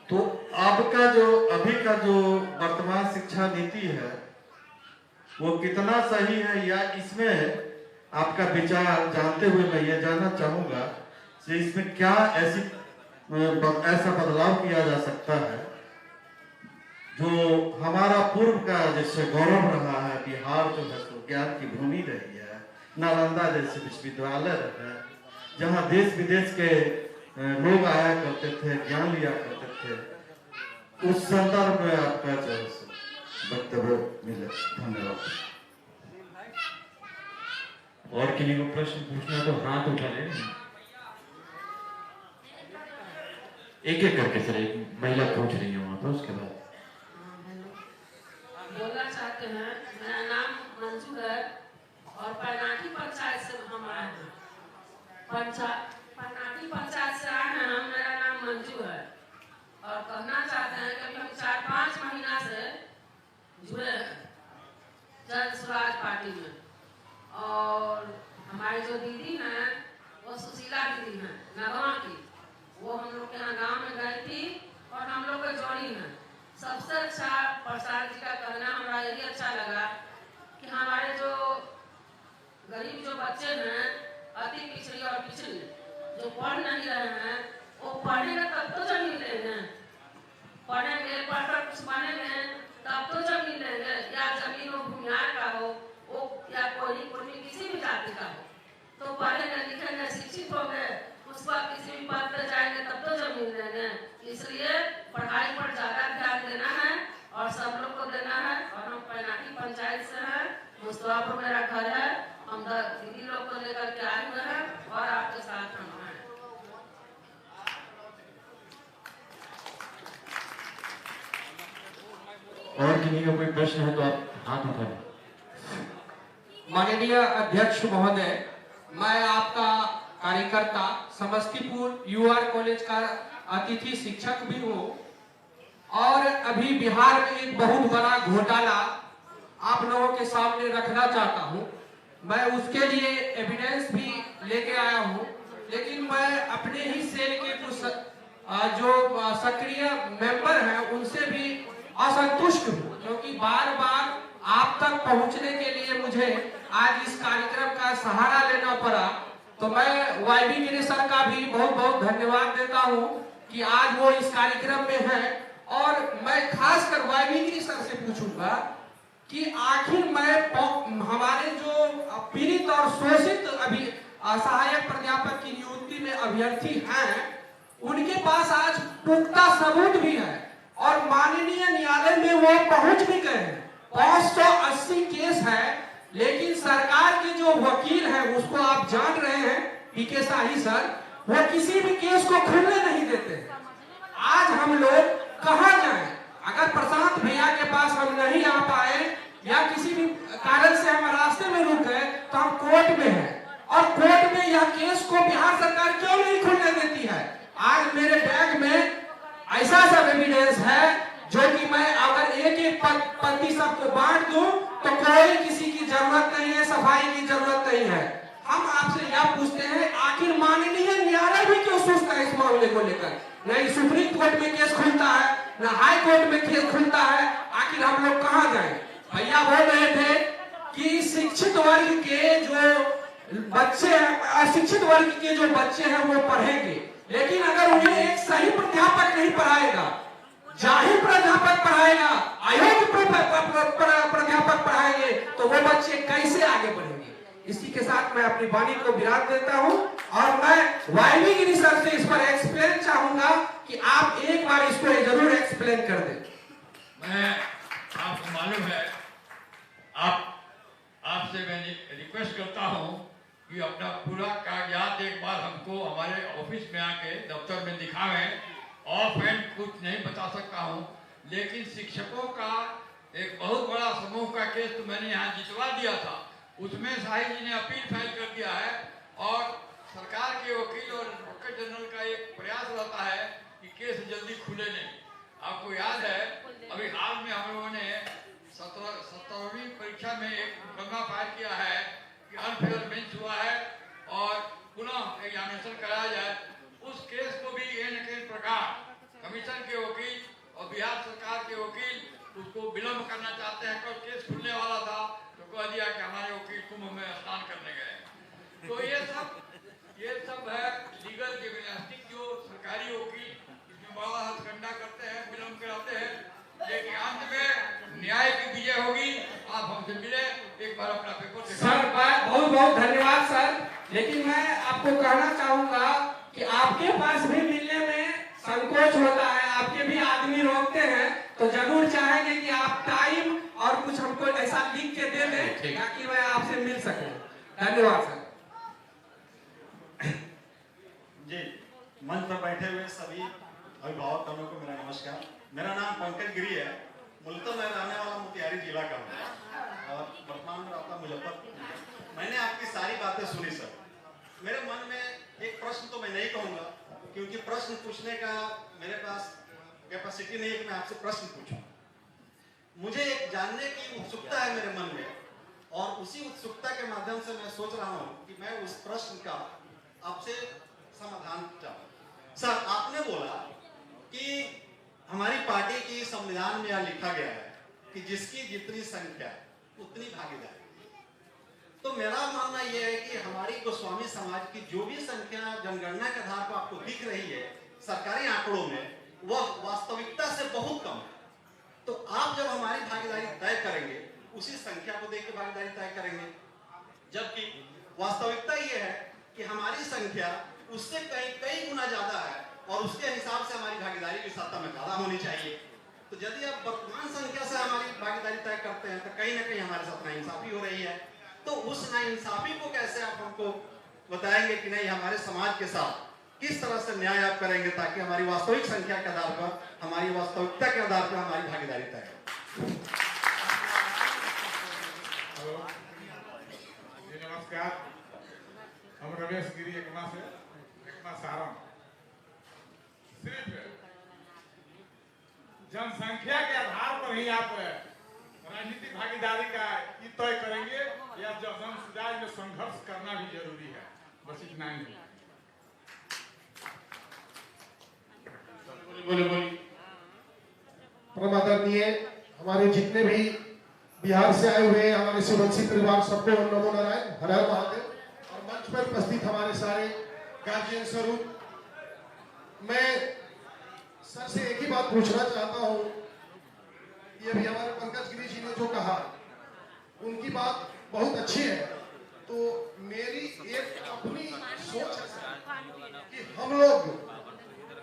तो आपका जो अभी का जो वर्तमान शिक्षा नीति है वो कितना सही है, या इसमें आपका विचार जानते हुए मैं ये जानना चाहूंगा कि इसमें क्या ऐसा बदलाव किया जा सकता है जो हमारा पूर्व का जैसे गौरव रहा है। बिहार जो है सो ज्ञान की भूमि रही है, नालंदा जैसे विश्वविद्यालय रहे जहाँ देश विदेश के लोग आया करते थे, ज्ञान लिया करते थे। उस संदर्भ में आपका जो है वक्तव्य मिले। धन्यवाद। और किसी को प्रश्न पूछना तो हाथ उठा ले। एक एक करके सर, एक महिला पूछ रही है वहां पर, उसके बाद बोलना चाहते हैं। मेरा नाम मंजू है और परनाटी पंचायत से हम आए हैं। परनाटी पंचायत से आए हैं हम। मेरा नाम मंजू है और कहना चाहते हैं कि हम 4-5 महीना से जुड़े हैं जन स्वराज पार्टी में। और हमारी जो दीदी हैं वो सुशीला दीदी हैं नगवा की, वो हम लोग के यहाँ गाँव में गई थी और हम लोग को जोड़ी हैं। सबसे अच्छा प्रसाद जी का कहना हमारा यही अच्छा लगा कि हमारे जो गरीब जो बच्चे हैं, अति पिछड़ी और पिछड़ी जो पढ़ नहीं रहे हैं, वो पढ़ेंगे तब तो जमीन लेंगे, पढ़ेंगे पढ़कर कुछ बनेंगे तब तो जमीन लेंगे। या जमीन वो भूमियार का हो, वो या कोई किसी भी जाति का हो, तो पढ़ेंगे लिखेंगे शिक्षित होंगे, उस पर किसी भी पद पर जाएंगे तब तो जमीन लेंगे। इसलिए पढ़ाई पर ज्यादा ध्यान देना है और सब लोग को देना है। और हम परनाटी पंचायत से हैं, मुस्तफापुर मेरा घर है। हम दीदी लोग को लेकर के आए हुए हैं और आपके साथ हम हैं। और किसी का कोई प्रश्न है तो आप हाथ उठा लें। माननीय अध्यक्ष महोदय, मैं आपका कार्यकर्ता समस्तीपुर यूआर कॉलेज का अतिथि शिक्षक भी हूँ और अभी बिहार में एक बहुत बड़ा घोटाला आप लोगों के सामने रखना चाहता हूँ। मैं उसके लिए एविडेंस भी लेके आया हूँ, लेकिन मैं अपने ही सेल के कुछ जो सक्रिय मेंबर हैं उनसे भी असंतुष्ट हूँ, क्योंकि बार बार आप तक पहुंचने के लिए मुझे आज इस कार्यक्रम का सहारा लेना पड़ा। तो मैं वाईबी गिरी सर का भी बहुत बहुत धन्यवाद देता हूं कि आज वो इस कार्यक्रम में है। और मैं खासकर वाईबी गिरी सर से पूछूंगा कि आखिर मैं हमारे जो पीड़ित और शोषित अभी सहायक प्राध्यापक की नियुक्ति में अभ्यर्थी हैं, उनके पास आज पुख्ता सबूत भी है और माननीय न्यायालय में वो पहुंच भी गए हैं। 580 केस है, लेकिन सरकार के जो वकील हैं उसको आप जान रहे हैं, पीके शाही सर, वो किसी भी केस को खुलने नहीं देते। आज हम लोग कहां जाएं? अगर प्रशांत भैया के पास हम नहीं आ पाए या किसी भी कारण से हम रास्ते में रुक गए तो हम कोर्ट में हैं, और कोर्ट में यह केस को बिहार सरकार क्यों नहीं खुलने देती है? आज मेरे बैग में ऐसा सब एविडेंस है जो कि मैं अगर एक पत्ती सबको बांट दूं तो कोई किसी की जरूरत नहीं है, सफाई की जरूरत नहीं है। हम आपसे यह पूछते हैं, आखिर माननीय न्यायालय भी क्यों सुस्त है इस मामले को लेकर? नहीं सुप्रीम कोर्ट में केस खुलता है, न हाई कोर्ट में केस खुलता है। आखिर हम लोग कहां जाएं? भैया बोल रहे थे कि शिक्षित वर्ग के जो बच्चे हैं, अशिक्षित वर्ग के जो बच्चे हैं वो पढ़ेंगे, लेकिन अगर उन्हें एक सही प्राध्यापक नहीं पढ़ाएगा, जाहिर प्राध्यापक पढ़ाएगा, अयोग्य प्राध्यापक पढ़ाएंगे, तो वो बच्चे कैसे आगे बढ़ेंगे? इसी के साथ मैं अपनी वाणी को विराम देता हूं और मैं वाईबी गिरी सर से इस पर एक्सप्लेन चाहूंगा कि आप एक बार इसको जरूर एक्सप्लेन कर दें। मैं आपको मालूम है, आपसे मैं रिक्वेस्ट करता हूं कि अपना पूरा कागजात एक बार हमको हमारे ऑफिस में आके दफ्तर में दिखावें। ऑफ हैंड कुछ नहीं बता सकता हूं, लेकिन शिक्षकों का एक बहुत बड़ा समूह का केस तो मैंने यहाँ जितवा दिया था। उसमें शाही जी ने अपील फाइल कर दिया है और सरकार के वकील और एडवोकेट जनरल का एक प्रयास रहता है कि केस जल्दी खुले नहीं। आपको याद है अभी हाल में हम लोगों ने 17वीं परीक्षा में एक मुकदमा फाइल किया है कि अनफेयर बेंच हुआ है और पुनः एग्जामिनेशन कराया जाए। उस केस को भी इन प्रकार कमीशन के वकील बिहार सरकार के वकील उसको विलंब करना चाहते हैं। कल केस खुलने वाला था तो कह दिया कि हमारे वकील कुंभ में स्नान करने गए। तो ये सब है लीगल जिम्नास्टिक जो सरकारी वकील इसमें बड़ा हथकंडा करते हैं, विलंब कराते हैं, लेकिन अंत में न्याय की विजय होगी। आप हमसे मिले, एक बार अपना पेपर सर बहुत बहुत धन्यवाद सर। लेकिन मैं आपको कहना चाहूंगा कि आपके पास भी मिलने में संकोच होता है, आपके भी आदमी रोकते हैं, तो जरूर चाहेंगे कि आप टाइम और कुछ हमको ऐसा लिख के दे दें ताकि मैं आपसे मिल सकूं। धन्यवाद सर। जी, मंच पर बैठे हुए सभी अभिभावकों को मेरा नमस्कार। मेरा नाम पंकज गिरी है। मूलतः मैं रहने वाला मोतिहारी जिला का हूँ और वर्तमान में रहता मुजफ्फरपुर। मैंने आपकी सारी बातें सुनी सर। मेरे मन में एक प्रश्न तो मैं नहीं कहूँगा, क्योंकि प्रश्न पूछने का मेरे पास कैपेसिटी नहीं है कि मैं आपसे प्रश्न पूछूं। मुझे एक जानने की उत्सुकता है मेरे मन में, और उसी उत्सुकता के माध्यम से मैं सोच रहा हूँ कि मैं उस प्रश्न का आपसे समाधान चाहूँ। सर, आपने बोला कि हमारी पार्टी की संविधान में यह लिखा गया है कि जिसकी जितनी संख्या उतनी भागीदारी। तो मेरा मानना यह है कि हमारी गोस्वामी समाज की जो भी संख्या जनगणना के आधार पर आपको दिख रही है सरकारी आंकड़ों में, वह वास्तविकता से बहुत कम है। तो आप जब हमारी भागीदारी तय करेंगे, उसी संख्या को देख के भागीदारी तय करेंगे, जबकि वास्तविकता यह है कि हमारी संख्या उससे कई गुना ज्यादा है और उसके हिसाब से हमारी भागीदारी की सत्ता में ज्यादा होनी चाहिए। तो यदि आप वर्तमान संख्या से हमारी भागीदारी तय करते हैं तो कहीं ना कहीं हमारे साथ नाइंसाफी हो रही है। तो उस नाइंसाफी को कैसे आप हमको बताएंगे कि नहीं, हमारे समाज के साथ किस तरह से न्याय आप करेंगे ताकि हमारी वास्तविक संख्या के आधार पर, हमारी वास्तविकता के आधार पर हमारी भागीदारी तय हो। नमस्कार, हम रमेश गिरी एकमा सारण। सिर्फ जनसंख्या के आधार पर ही आप राजनीतिक भागीदारी का तय करेंगे या जनसुराज में संघर्ष करना भी जरूरी है? बस इतना ही। बोले। परम आदरणीय हमारे जितने भी बिहार से आए हुए हमारे शिववंशी परिवार, सबको नमो नारायण, हर हर महादेव। और मंच पर उपस्थित हमारे सारे गार्जियन स्वरूप, मैं सर से एक ही बात पूछना चाहता हूँ। ये भी हमारे पंकज गिरी जी ने जो कहा, उनकी बात बहुत अच्छी है। तो मेरी एक अपनी सोच है सर कि हम लोग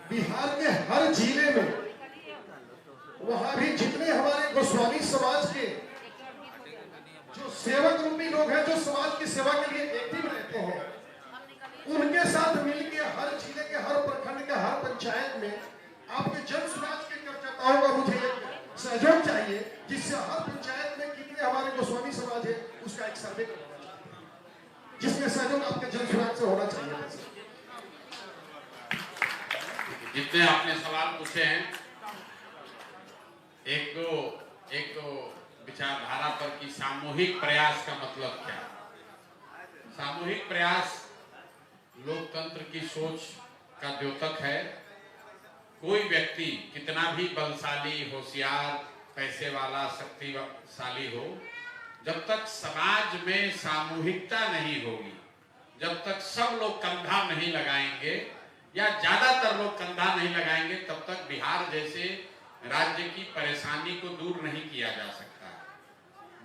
बिहार के हर जिले में, वहां भी जितने हमारे गोस्वामी समाज के जो सेवक रूपी लोग हैं, जो समाज की सेवा के लिए एक्टिव रहते हैं, उनके साथ मिलकर हर जिले के, हर प्रखंड के, हर पंचायत में आपके जन समाज के कार्यकर्ताओं का मुझे एक सहयोग चाहिए, जिससे हर पंचायत में कितने हमारे गोस्वामी समाज है उसका एक सर्वे करना चाहिए, जिसमें सहयोग आपके जन समाज से होना चाहिए। जितने आपने सवाल पूछे हैं, एक दो विचारधारा पर कि सामूहिक प्रयास का मतलब क्या? सामूहिक प्रयास लोकतंत्र की सोच का द्योतक है। कोई व्यक्ति कितना भी बलशाली, होशियार, पैसे वाला, शक्तिशाली हो, जब तक समाज में सामूहिकता नहीं होगी, जब तक सब लोग कंधा नहीं लगाएंगे या ज्यादातर लोग कंधा नहीं लगाएंगे, तब तक बिहार जैसे राज्य की परेशानी को दूर नहीं किया जा सकता।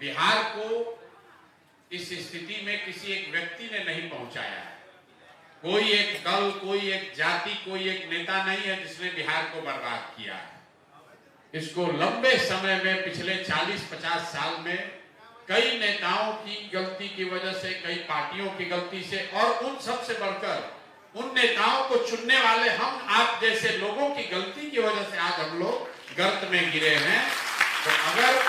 बिहार को इस स्थिति में किसी एक व्यक्ति ने नहीं पहुंचाया है। कोई एक दल, कोई एक जाति, कोई एक नेता नहीं है जिसने बिहार को बर्बाद किया है। इसको लंबे समय में, पिछले 40-50 साल में कई नेताओं की गलती की वजह से, कई पार्टियों की गलती से, और उन सब से बढ़कर उन नेताओं को चुनने वाले हम आप जैसे लोगों की गलती की वजह से आज हम लोग गर्त में गिरे हैं। तो अगर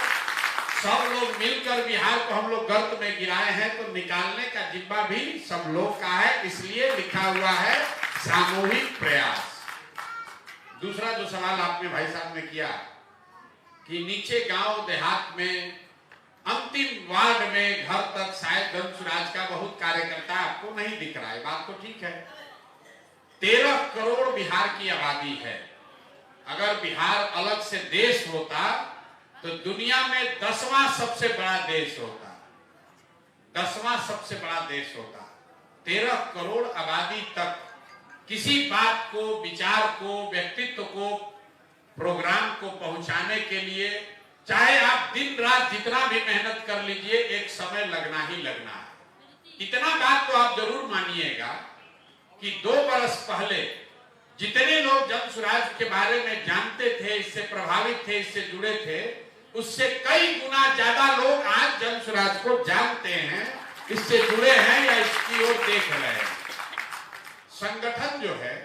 सब लोग मिलकर बिहार को हम लोग गर्त में गिराए हैं तो निकालने का जिम्मा भी सब लोग का है। इसलिए लिखा हुआ है सामूहिक प्रयास। दूसरा जो सवाल आपने भाई साहब ने किया कि नीचे गांव देहात में, अंतिम वार्ड में, घर तक शायद जनसुराज का बहुत कार्यकर्ता आपको नहीं दिख रहा है। बात तो ठीक है। 13 करोड़ बिहार की आबादी है। अगर बिहार अलग से देश होता तो दुनिया में 10वां सबसे बड़ा देश होता, 10वां सबसे बड़ा देश होता। 13 करोड़ आबादी तक किसी बात को, विचार को, व्यक्तित्व को, प्रोग्राम को पहुंचाने के लिए चाहे आप दिन रात जितना भी मेहनत कर लीजिए, एक समय लगना ही लगना है। इतना बात तो आप जरूर मानिएगा कि 2 बरस पहले जितने लोग जन स्वराज के बारे में जानते थे, इससे प्रभावित थे, इससे जुड़े थे, उससे कई गुना ज्यादा लोग आज जन स्वराज को जानते हैं, इससे जुड़े हैं या इसकी ओर देख रहे हैं। संगठन जो है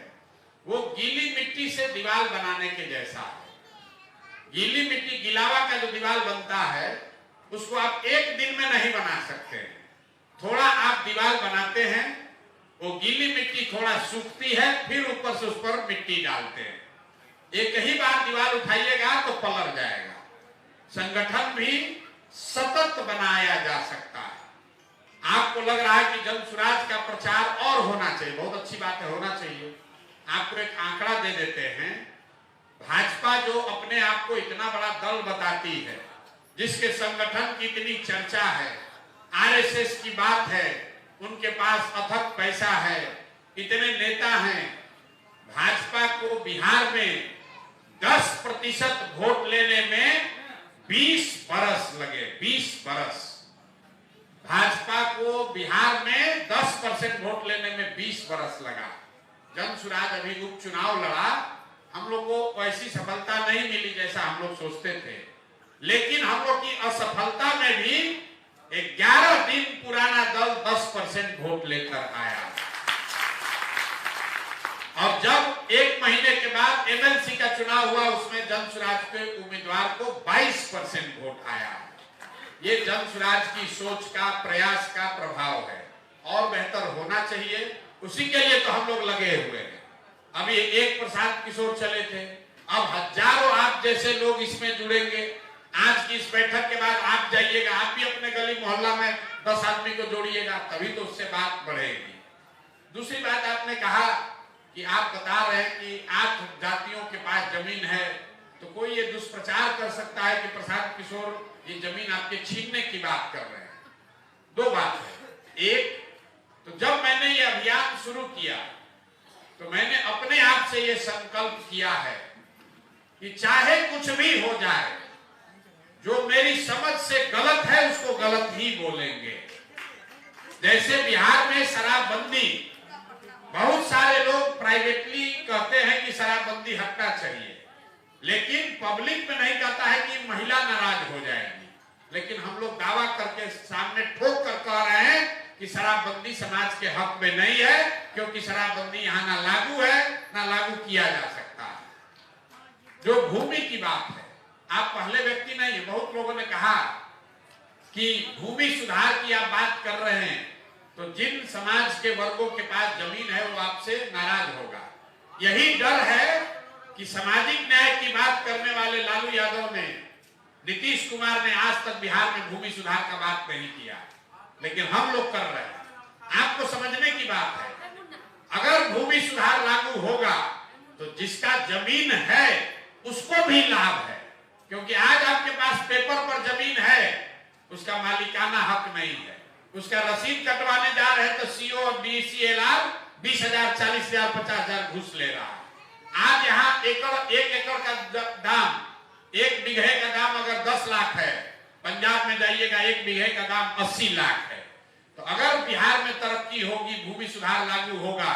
वो गीली मिट्टी से दीवार बनाने के जैसा है। गीली मिट्टी, गिलावा का जो दीवार बनता है उसको आप एक दिन में नहीं बना सकते। थोड़ा आप दीवार बनाते हैं, वो गीली मिट्टी थोड़ा सूखती है, फिर ऊपर से उस पर मिट्टी डालते हैं। एक ही बार दीवार उठाइएगा तो पलट जाएगा। संगठन भी सतत बनाया जा सकता है। आपको लग रहा है कि जन स्वराज का प्रचार और होना चाहिए, बहुत अच्छी बात है, होना चाहिए। आपको एक आंकड़ा दे देते हैं। भाजपा जो अपने आप को इतना बड़ा दल बताती है, जिसके संगठन की इतनी चर्चा है, आरएसएस की बात है, उनके पास अथक पैसा है, इतने नेता हैं, भाजपा को बिहार में 10% वोट लेने में 20 बरस लगे। 20 बरस भाजपा को बिहार में 10% वोट लेने में 20 बरस लगा। जन स्वराज अभी उपचुनाव लड़ा, हम लोग को ऐसी सफलता नहीं मिली जैसा हम लोग सोचते थे, लेकिन हम लोग की असफलता में भी 11 दिन पुराना दल 10% वोट लेकर आया। और जब 1 महीने के बाद एमएलसी का चुनाव हुआ, उसमें जन स्वराज के उम्मीदवार को 22% वोट आया। ये जन स्वराज की सोच का, प्रयास का प्रभाव है। और बेहतर होना चाहिए, उसी के लिए तो हम लोग लगे हुए हैं। अभी एक प्रशांत किशोर चले थे, अब हजारों आप जैसे लोग इसमें जुड़ेंगे। आज की इस बैठक के बाद आप जाइएगा, आप भी अपने गली मोहल्ला में 10 आदमी को जोड़िएगा, तभी तो उससे बात बढ़ेगी। दूसरी बात, आपने कहा कि आप बता रहे हैं कि 8 जातियों के पास जमीन है, तो कोई ये दुष्प्रचार कर सकता है कि प्रशांत किशोर ये जमीन आपके छीनने की बात कर रहे हैं। 2 बात है। एक तो जब मैंने ये अभियान शुरू किया तो मैंने अपने आप से ये संकल्प किया है कि चाहे कुछ भी हो जाए, जो मेरी समझ से गलत है उसको गलत ही बोलेंगे। जैसे बिहार में शराबबंदी, बहुत सारे लोग प्राइवेटली कहते हैं कि शराबबंदी हटना चाहिए, लेकिन पब्लिक में नहीं कहता है कि महिला नाराज हो जाएगी। लेकिन हम लोग दावा करके सामने ठोक कर कह रहे हैं कि शराबबंदी समाज के हक में नहीं है, क्योंकि शराबबंदी यहाँ ना लागू है ना लागू किया जा सकता है। जो भूमि की बात है, आप पहले व्यक्ति नहीं है। बहुत लोगों ने कहा कि भूमि सुधार की आप बात कर रहे हैं तो जिन समाज के वर्गों के पास जमीन है वो आपसे नाराज होगा। यही डर है कि सामाजिक न्याय की बात करने वाले लालू यादव ने, नीतीश कुमार ने आज तक बिहार में भूमि सुधार का बात नहीं किया, लेकिन हम लोग कर रहे हैं। आपको समझने की बात है, अगर भूमि सुधार लागू होगा तो जिसका जमीन है उसको भी लाभ है, क्योंकि आज आपके पास पेपर पर जमीन है, उसका मालिकाना हक नहीं है। उसका रसीद कटवाने जा रहे हैं तो सीओ और बीसीएलआर 20,000, 40,000, 50,000 घूस ले रहा है। आज यहाँ एक एकड़ का दाम, 1 बीघे का दाम अगर 10 लाख है, पंजाब में जाइएगा 1 बीघे का दाम 80 लाख है। तो अगर बिहार में तरक्की होगी, भूमि सुधार लागू होगा,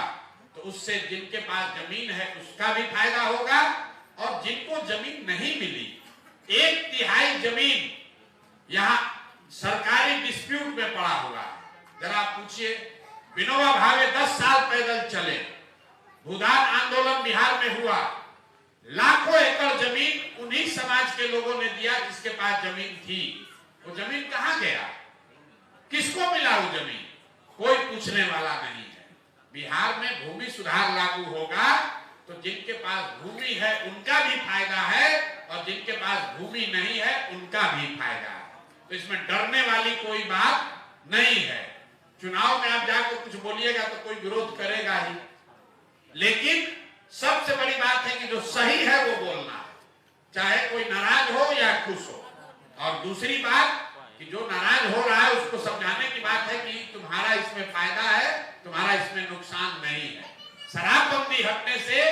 तो उससे जिनके पास जमीन है उसका भी फायदा होगा, और जिनको जमीन नहीं मिली, 1/3 जमीन यहाँ सरकारी डिस्प्यूट में पड़ा हुआ। जरा पूछिए, विनोबा भावे 10 साल पैदल चले, भूदान आंदोलन बिहार में हुआ, लाखों एकड़ जमीन उन्हीं समाज के लोगों ने दिया जिसके पास जमीन थी। वो जमीन कहां गया, किसको मिला वो जमीन, कोई पूछने वाला नहीं है। बिहार में भूमि सुधार लागू होगा तो जिनके पास भूमि है उनका भी फायदा है, और जिनके पास भूमि नहीं है उनका भी फायदा है। तो इसमें डरने वाली कोई बात नहीं है। चुनाव में आप जाकर कुछ बोलिएगा तो कोई विरोध करेगा ही, लेकिन सबसे बड़ी बात है कि जो सही है वो बोलना। चाहे कोई नाराज हो या खुश हो। और दूसरी बात कि जो नाराज हो रहा है उसको समझाने की बात है कि तुम्हारा इसमें फायदा है, तुम्हारा इसमें नुकसान नहीं है। शराबबंदी हटने से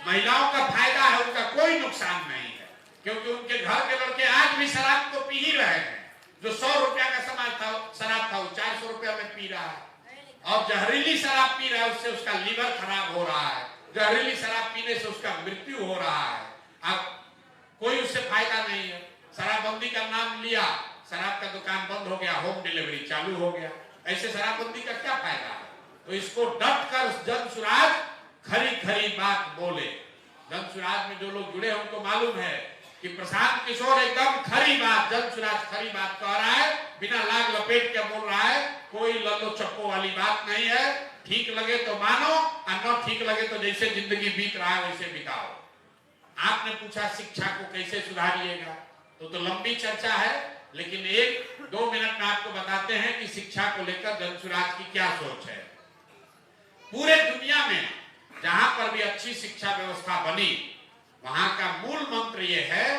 महिलाओं का फायदा है, उनका कोई नुकसान नहीं है, क्योंकि उनके घर के लड़के आज भी शराब को पी ही रहे हैं। जो 100 रुपया का शराब था वो 400 रुपया में पी रहा है, और जहरीली शराब पी रहा है, उससे उसका लीवर खराब हो रहा है, जहरीली शराब पीने से उसका मृत्यु हो रहा है। अब कोई उससे फायदा नहीं है। शराबबंदी का नाम लिया, शराब का दुकान बंद हो गया, होम डिलीवरी चालू हो गया, ऐसे शराबबंदी का क्या फायदा है? तो इसको डट कर जनसुराज खरी खरी बात बोले। जनसुराज में जो लोग जुड़े हैं उनको मालूम है कि प्रशांत किशोर एकदम खरी बात, जनसुराज खरी बात कह रहा है, बिना लाग लपेट के बोल रहा है, कोई लल्लो चप्पो वाली बात नहीं है। ठीक लगे तो मानो और न ठीक लगे तो जैसे जिंदगी बीत रहा है वैसे बिताओ। आपने पूछा शिक्षा को कैसे सुधारिएगा, तो लंबी चर्चा है, लेकिन 1-2 मिनट में आपको बताते हैं कि शिक्षा को लेकर जनसुराज की क्या सोच है। पूरे दुनिया में जहां पर भी अच्छी शिक्षा व्यवस्था बनी, वहां का मूल मंत्र यह है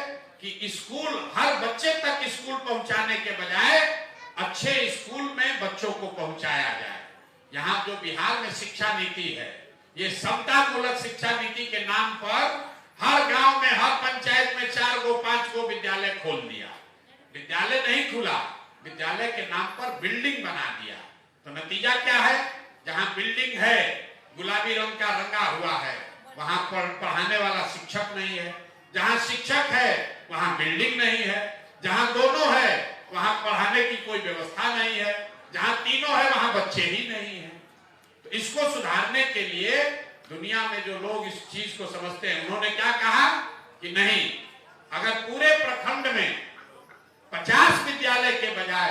कि स्कूल, हर बच्चे तक स्कूल पहुंचाने के बजाय अच्छे स्कूल में बच्चों को पहुंचाया जाए। यहाँ जो बिहार में शिक्षा नीति है, ये समतामूलक शिक्षा नीति के नाम पर हर गांव में, हर पंचायत में 4 गो 5 गो विद्यालय खोल दिया। विद्यालय नहीं खुला, विद्यालय के नाम पर बिल्डिंग बना दिया। तो नतीजा क्या है? जहां बिल्डिंग है, गुलाबी रंग का रंगा हुआ है, वहां पर पढ़ाने वाला शिक्षक नहीं है। जहां शिक्षक है वहां बिल्डिंग नहीं है। जहां दोनों है वहां पढ़ाने की कोई व्यवस्था नहीं है। जहां तीनों है वहां बच्चे ही नहीं है। तो इसको सुधारने के लिए दुनिया में जो लोग इस चीज को समझते हैं, उन्होंने क्या कहा कि नहीं, अगर पूरे प्रखंड में 50 विद्यालय के बजाय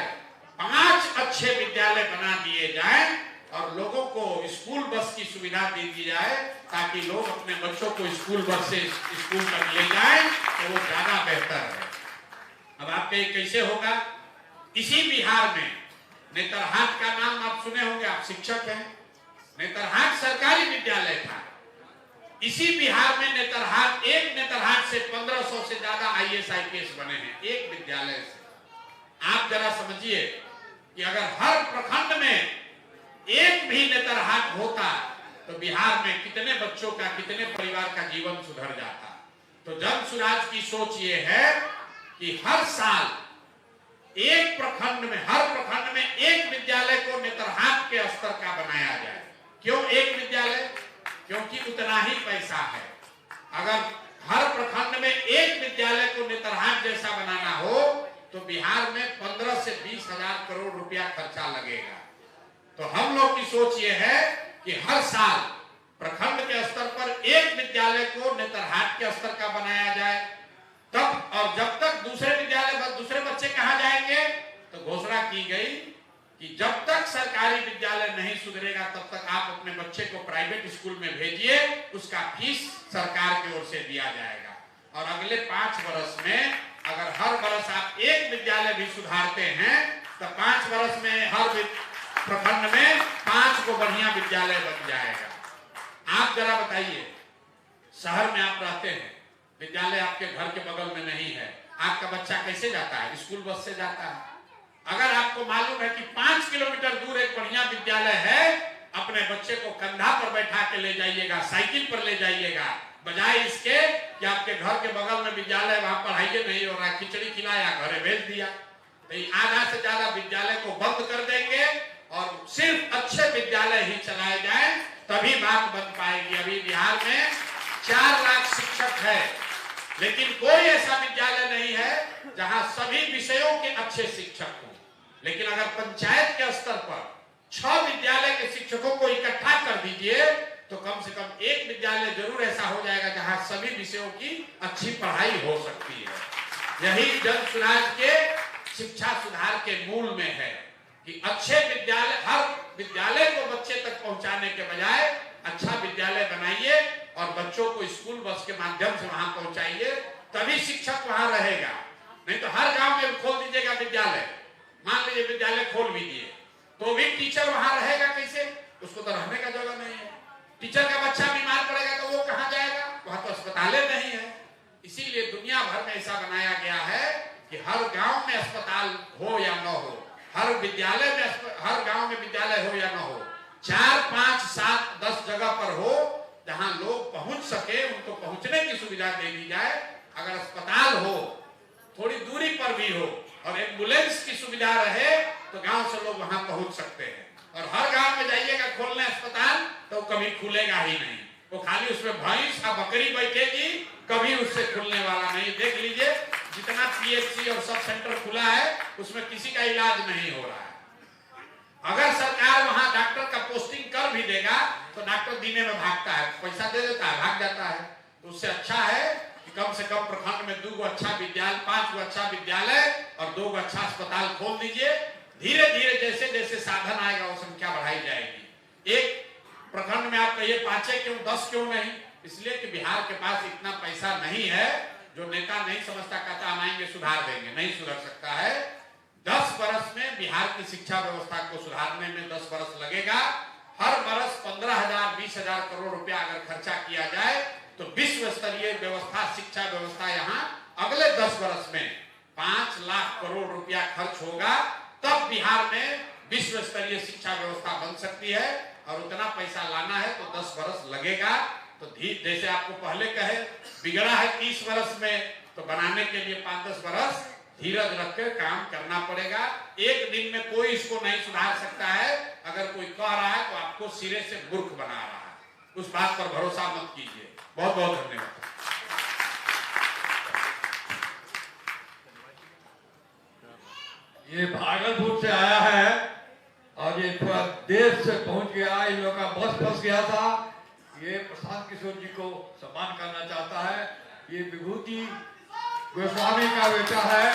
5 अच्छे विद्यालय बना दिए जाए और लोगों को स्कूल बस की सुविधा दे दी जाए, ताकि लोग अपने बच्चों को स्कूल बस से स्कूल तक ले जाएं, तो वो ज्यादा बेहतर है। अब आप कहें कैसे होगा? इसी बिहार में नेतरहाट का नाम आप सुने होंगे, आप शिक्षक हैं। नेतरहाट सरकारी विद्यालय था। इसी बिहार में नेतरहाट, एक नेतरहाट से 1500 से ज्यादा IAS IPS बने हैं, एक विद्यालय से। आप जरा समझिए कि अगर हर प्रखंड में एक भी नेतरहाट होता तो बिहार में कितने बच्चों का, कितने परिवार का जीवन सुधर जाता। तो जनसुराज की सोच ये है कि हर साल एक प्रखंड में, हर प्रखंड में एक विद्यालय को नेतरहाट के स्तर का बनाया जाए। क्यों एक विद्यालय? क्योंकि उतना ही पैसा है। अगर हर प्रखंड में एक विद्यालय को नेतरहाट जैसा बनाना हो तो बिहार में 15 से 20 हजार करोड़ रुपया खर्चा लगेगा। तो हम लोग की सोच ये है कि हर साल प्रखंड के स्तर पर एक विद्यालय को नेतरहाट के स्तर का बनाया जाए। तब और जब तक दूसरे बच्चे कहाँ जाएंगे? तो घोषणा की गई कि जब तक सरकारी विद्यालय नहीं सुधरेगा तब तक आप अपने बच्चे को प्राइवेट स्कूल में भेजिए, उसका फीस सरकार की ओर से दिया जाएगा। और अगले 5 वर्ष में अगर हर वर्ष आप एक विद्यालय भी सुधारते हैं तो 5 वर्ष में हर प्रखंड में 5 को बढ़िया विद्यालय बन जाएगा। आप जरा बताइए, शहर में आप रहते हैं, विद्यालय आपके घर के बगल में नहीं है, आपका बच्चा कैसे जाता है? स्कूल बस से जाता है। अगर आपको मालूम है कि 5 किलोमीटर दूर एक बढ़िया विद्यालय है, अपने बच्चे को कंधा पर बैठा के ले जाइएगा, साइकिल पर ले जाइएगा, बजाय इसके कि आपके घर के बगल में विद्यालय, वहां पढ़ाई नहीं हो रहा, खिचड़ी खिलाया, घरे भेज दिया। तो आधा से ज्यादा विद्यालय को बंद कर देंगे और सिर्फ अच्छे विद्यालय ही चलाए जाए, तभी बात बन पाएगी। अभी बिहार में 4 लाख शिक्षक है, लेकिन कोई ऐसा विद्यालय नहीं है जहां सभी विषयों के अच्छे शिक्षक हों। लेकिन अगर पंचायत के स्तर पर 6 विद्यालय के शिक्षकों को इकट्ठा कर दीजिए तो कम से कम एक विद्यालय जरूर ऐसा हो जाएगा जहां सभी विषयों की अच्छी पढ़ाई हो सकती है। यही जनसुराज के शिक्षा सुधार के मूल में है कि अच्छे विद्यालय, हर विद्यालय को बच्चे तक पहुंचाने के बजाय अच्छा विद्यालय बनाइए और बच्चों को स्कूल बस के माध्यम से वहां पहुंचाइए, तभी शिक्षक वहां रहेगा। नहीं तो हर गांव में खोल दीजिएगा विद्यालय, मान लीजिए विद्यालय खोल भी दिए तो भी टीचर वहां रहेगा कैसे? उसको तो रहने का जगह नहीं है। टीचर का बच्चा बीमार पड़ेगा तो वो कहां जाएगा? वहां तो अस्पताल नहीं है। इसीलिए दुनिया भर में ऐसा बनाया गया है कि हर गांव में अस्पताल हो या न हो, हर विद्यालय में, हर गांव में विद्यालय हो या न हो, 4, 5, 7, 10 जगह पर हो जहां लोग पहुंच सके, उनको पहुंचने की सुविधा दे दी जाए। अगर अस्पताल हो, थोड़ी दूरी पर भी हो और एम्बुलेंस की सुविधा रहे तो गांव से लोग वहां पहुंच सकते हैं। और हर गांव में जाइएगा खोलने अस्पताल तो कभी खुलेगा ही नहीं, वो खाली उसमें भैंस या बकरी बैठेगी, कभी उससे खुलने वाला नहीं। देख लीजिए जितना पीएचसी और सब सेंटर खुला है उसमें किसी का इलाज नहीं हो रहा है। अगर सरकार वहां डॉक्टर का पोस्टिंग कर भी देगा तो डॉक्टर दीने में भागता है, पैसा दे देता है, भाग जाता है। तो उससे अच्छा है कि कम से कम प्रखंड में 2 अच्छा विद्यालय, 5 अच्छा विद्यालय और 2 अच्छा अस्पताल खोल दीजिए। धीरे धीरे जैसे जैसे साधन आएगा वो संख्या बढ़ाई जाएगी। एक प्रखंड में आप कहिए 5 क्यों, 10 क्यों नहीं? इसलिए कि बिहार के पास इतना पैसा नहीं है। जो नेता नहीं समझता कहता हम आएंगे सुधार देंगे, नहीं सुधर सकता है। 10 बरस में बिहार की शिक्षा व्यवस्था को सुधारने में 10 बरस लगेगा। हर बरस 15,000, 20,000 करोड़ रुपया अगर खर्चा किया जाए तो विश्व स्तरीय व्यवस्था, शिक्षा व्यवस्था यहाँ अगले 10 बरस में 5 लाख करोड़ रुपया खर्च होगा, तब बिहार में विश्व स्तरीय शिक्षा व्यवस्था बन सकती है। और उतना पैसा लाना है तो 10 बरस लगेगा। तो जैसे आपको पहले कहे बिगड़ा है 30 बरस में, तो बनाने के लिए 5-10 बरस धीरज रखकर काम करना पड़ेगा। एक दिन में कोई इसको नहीं सुधार सकता है। अगर कोई कह रहा है तो आपको सिरे से मूर्ख बना रहा है, उस बात पर भरोसा मत कीजिए। बहुत बहुत धन्यवाद। ये भागलपुर से आया है और ये थोड़ा देर से पहुंच गया, इन लोगों का बस फंस गया था। ये प्रशांत किशोर जी को सम्मान करना चाहता है। ये विभूति गोस्वामी का बेटा है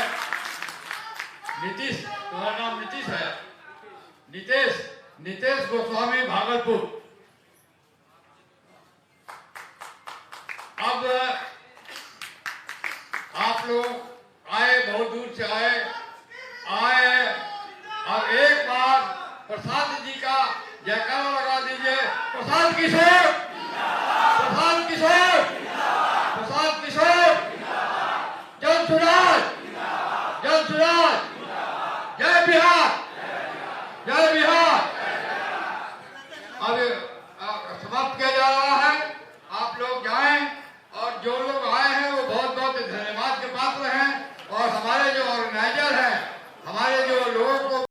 नीतीश, तुम्हारा नाम नीतीश है? नीतीश गोस्वामी, भागलपुर। अब आप लोग आए, बहुत दूर से आए और एक बार प्रसाद जी का जयकारा लगा दीजिए। प्रसाद किशोर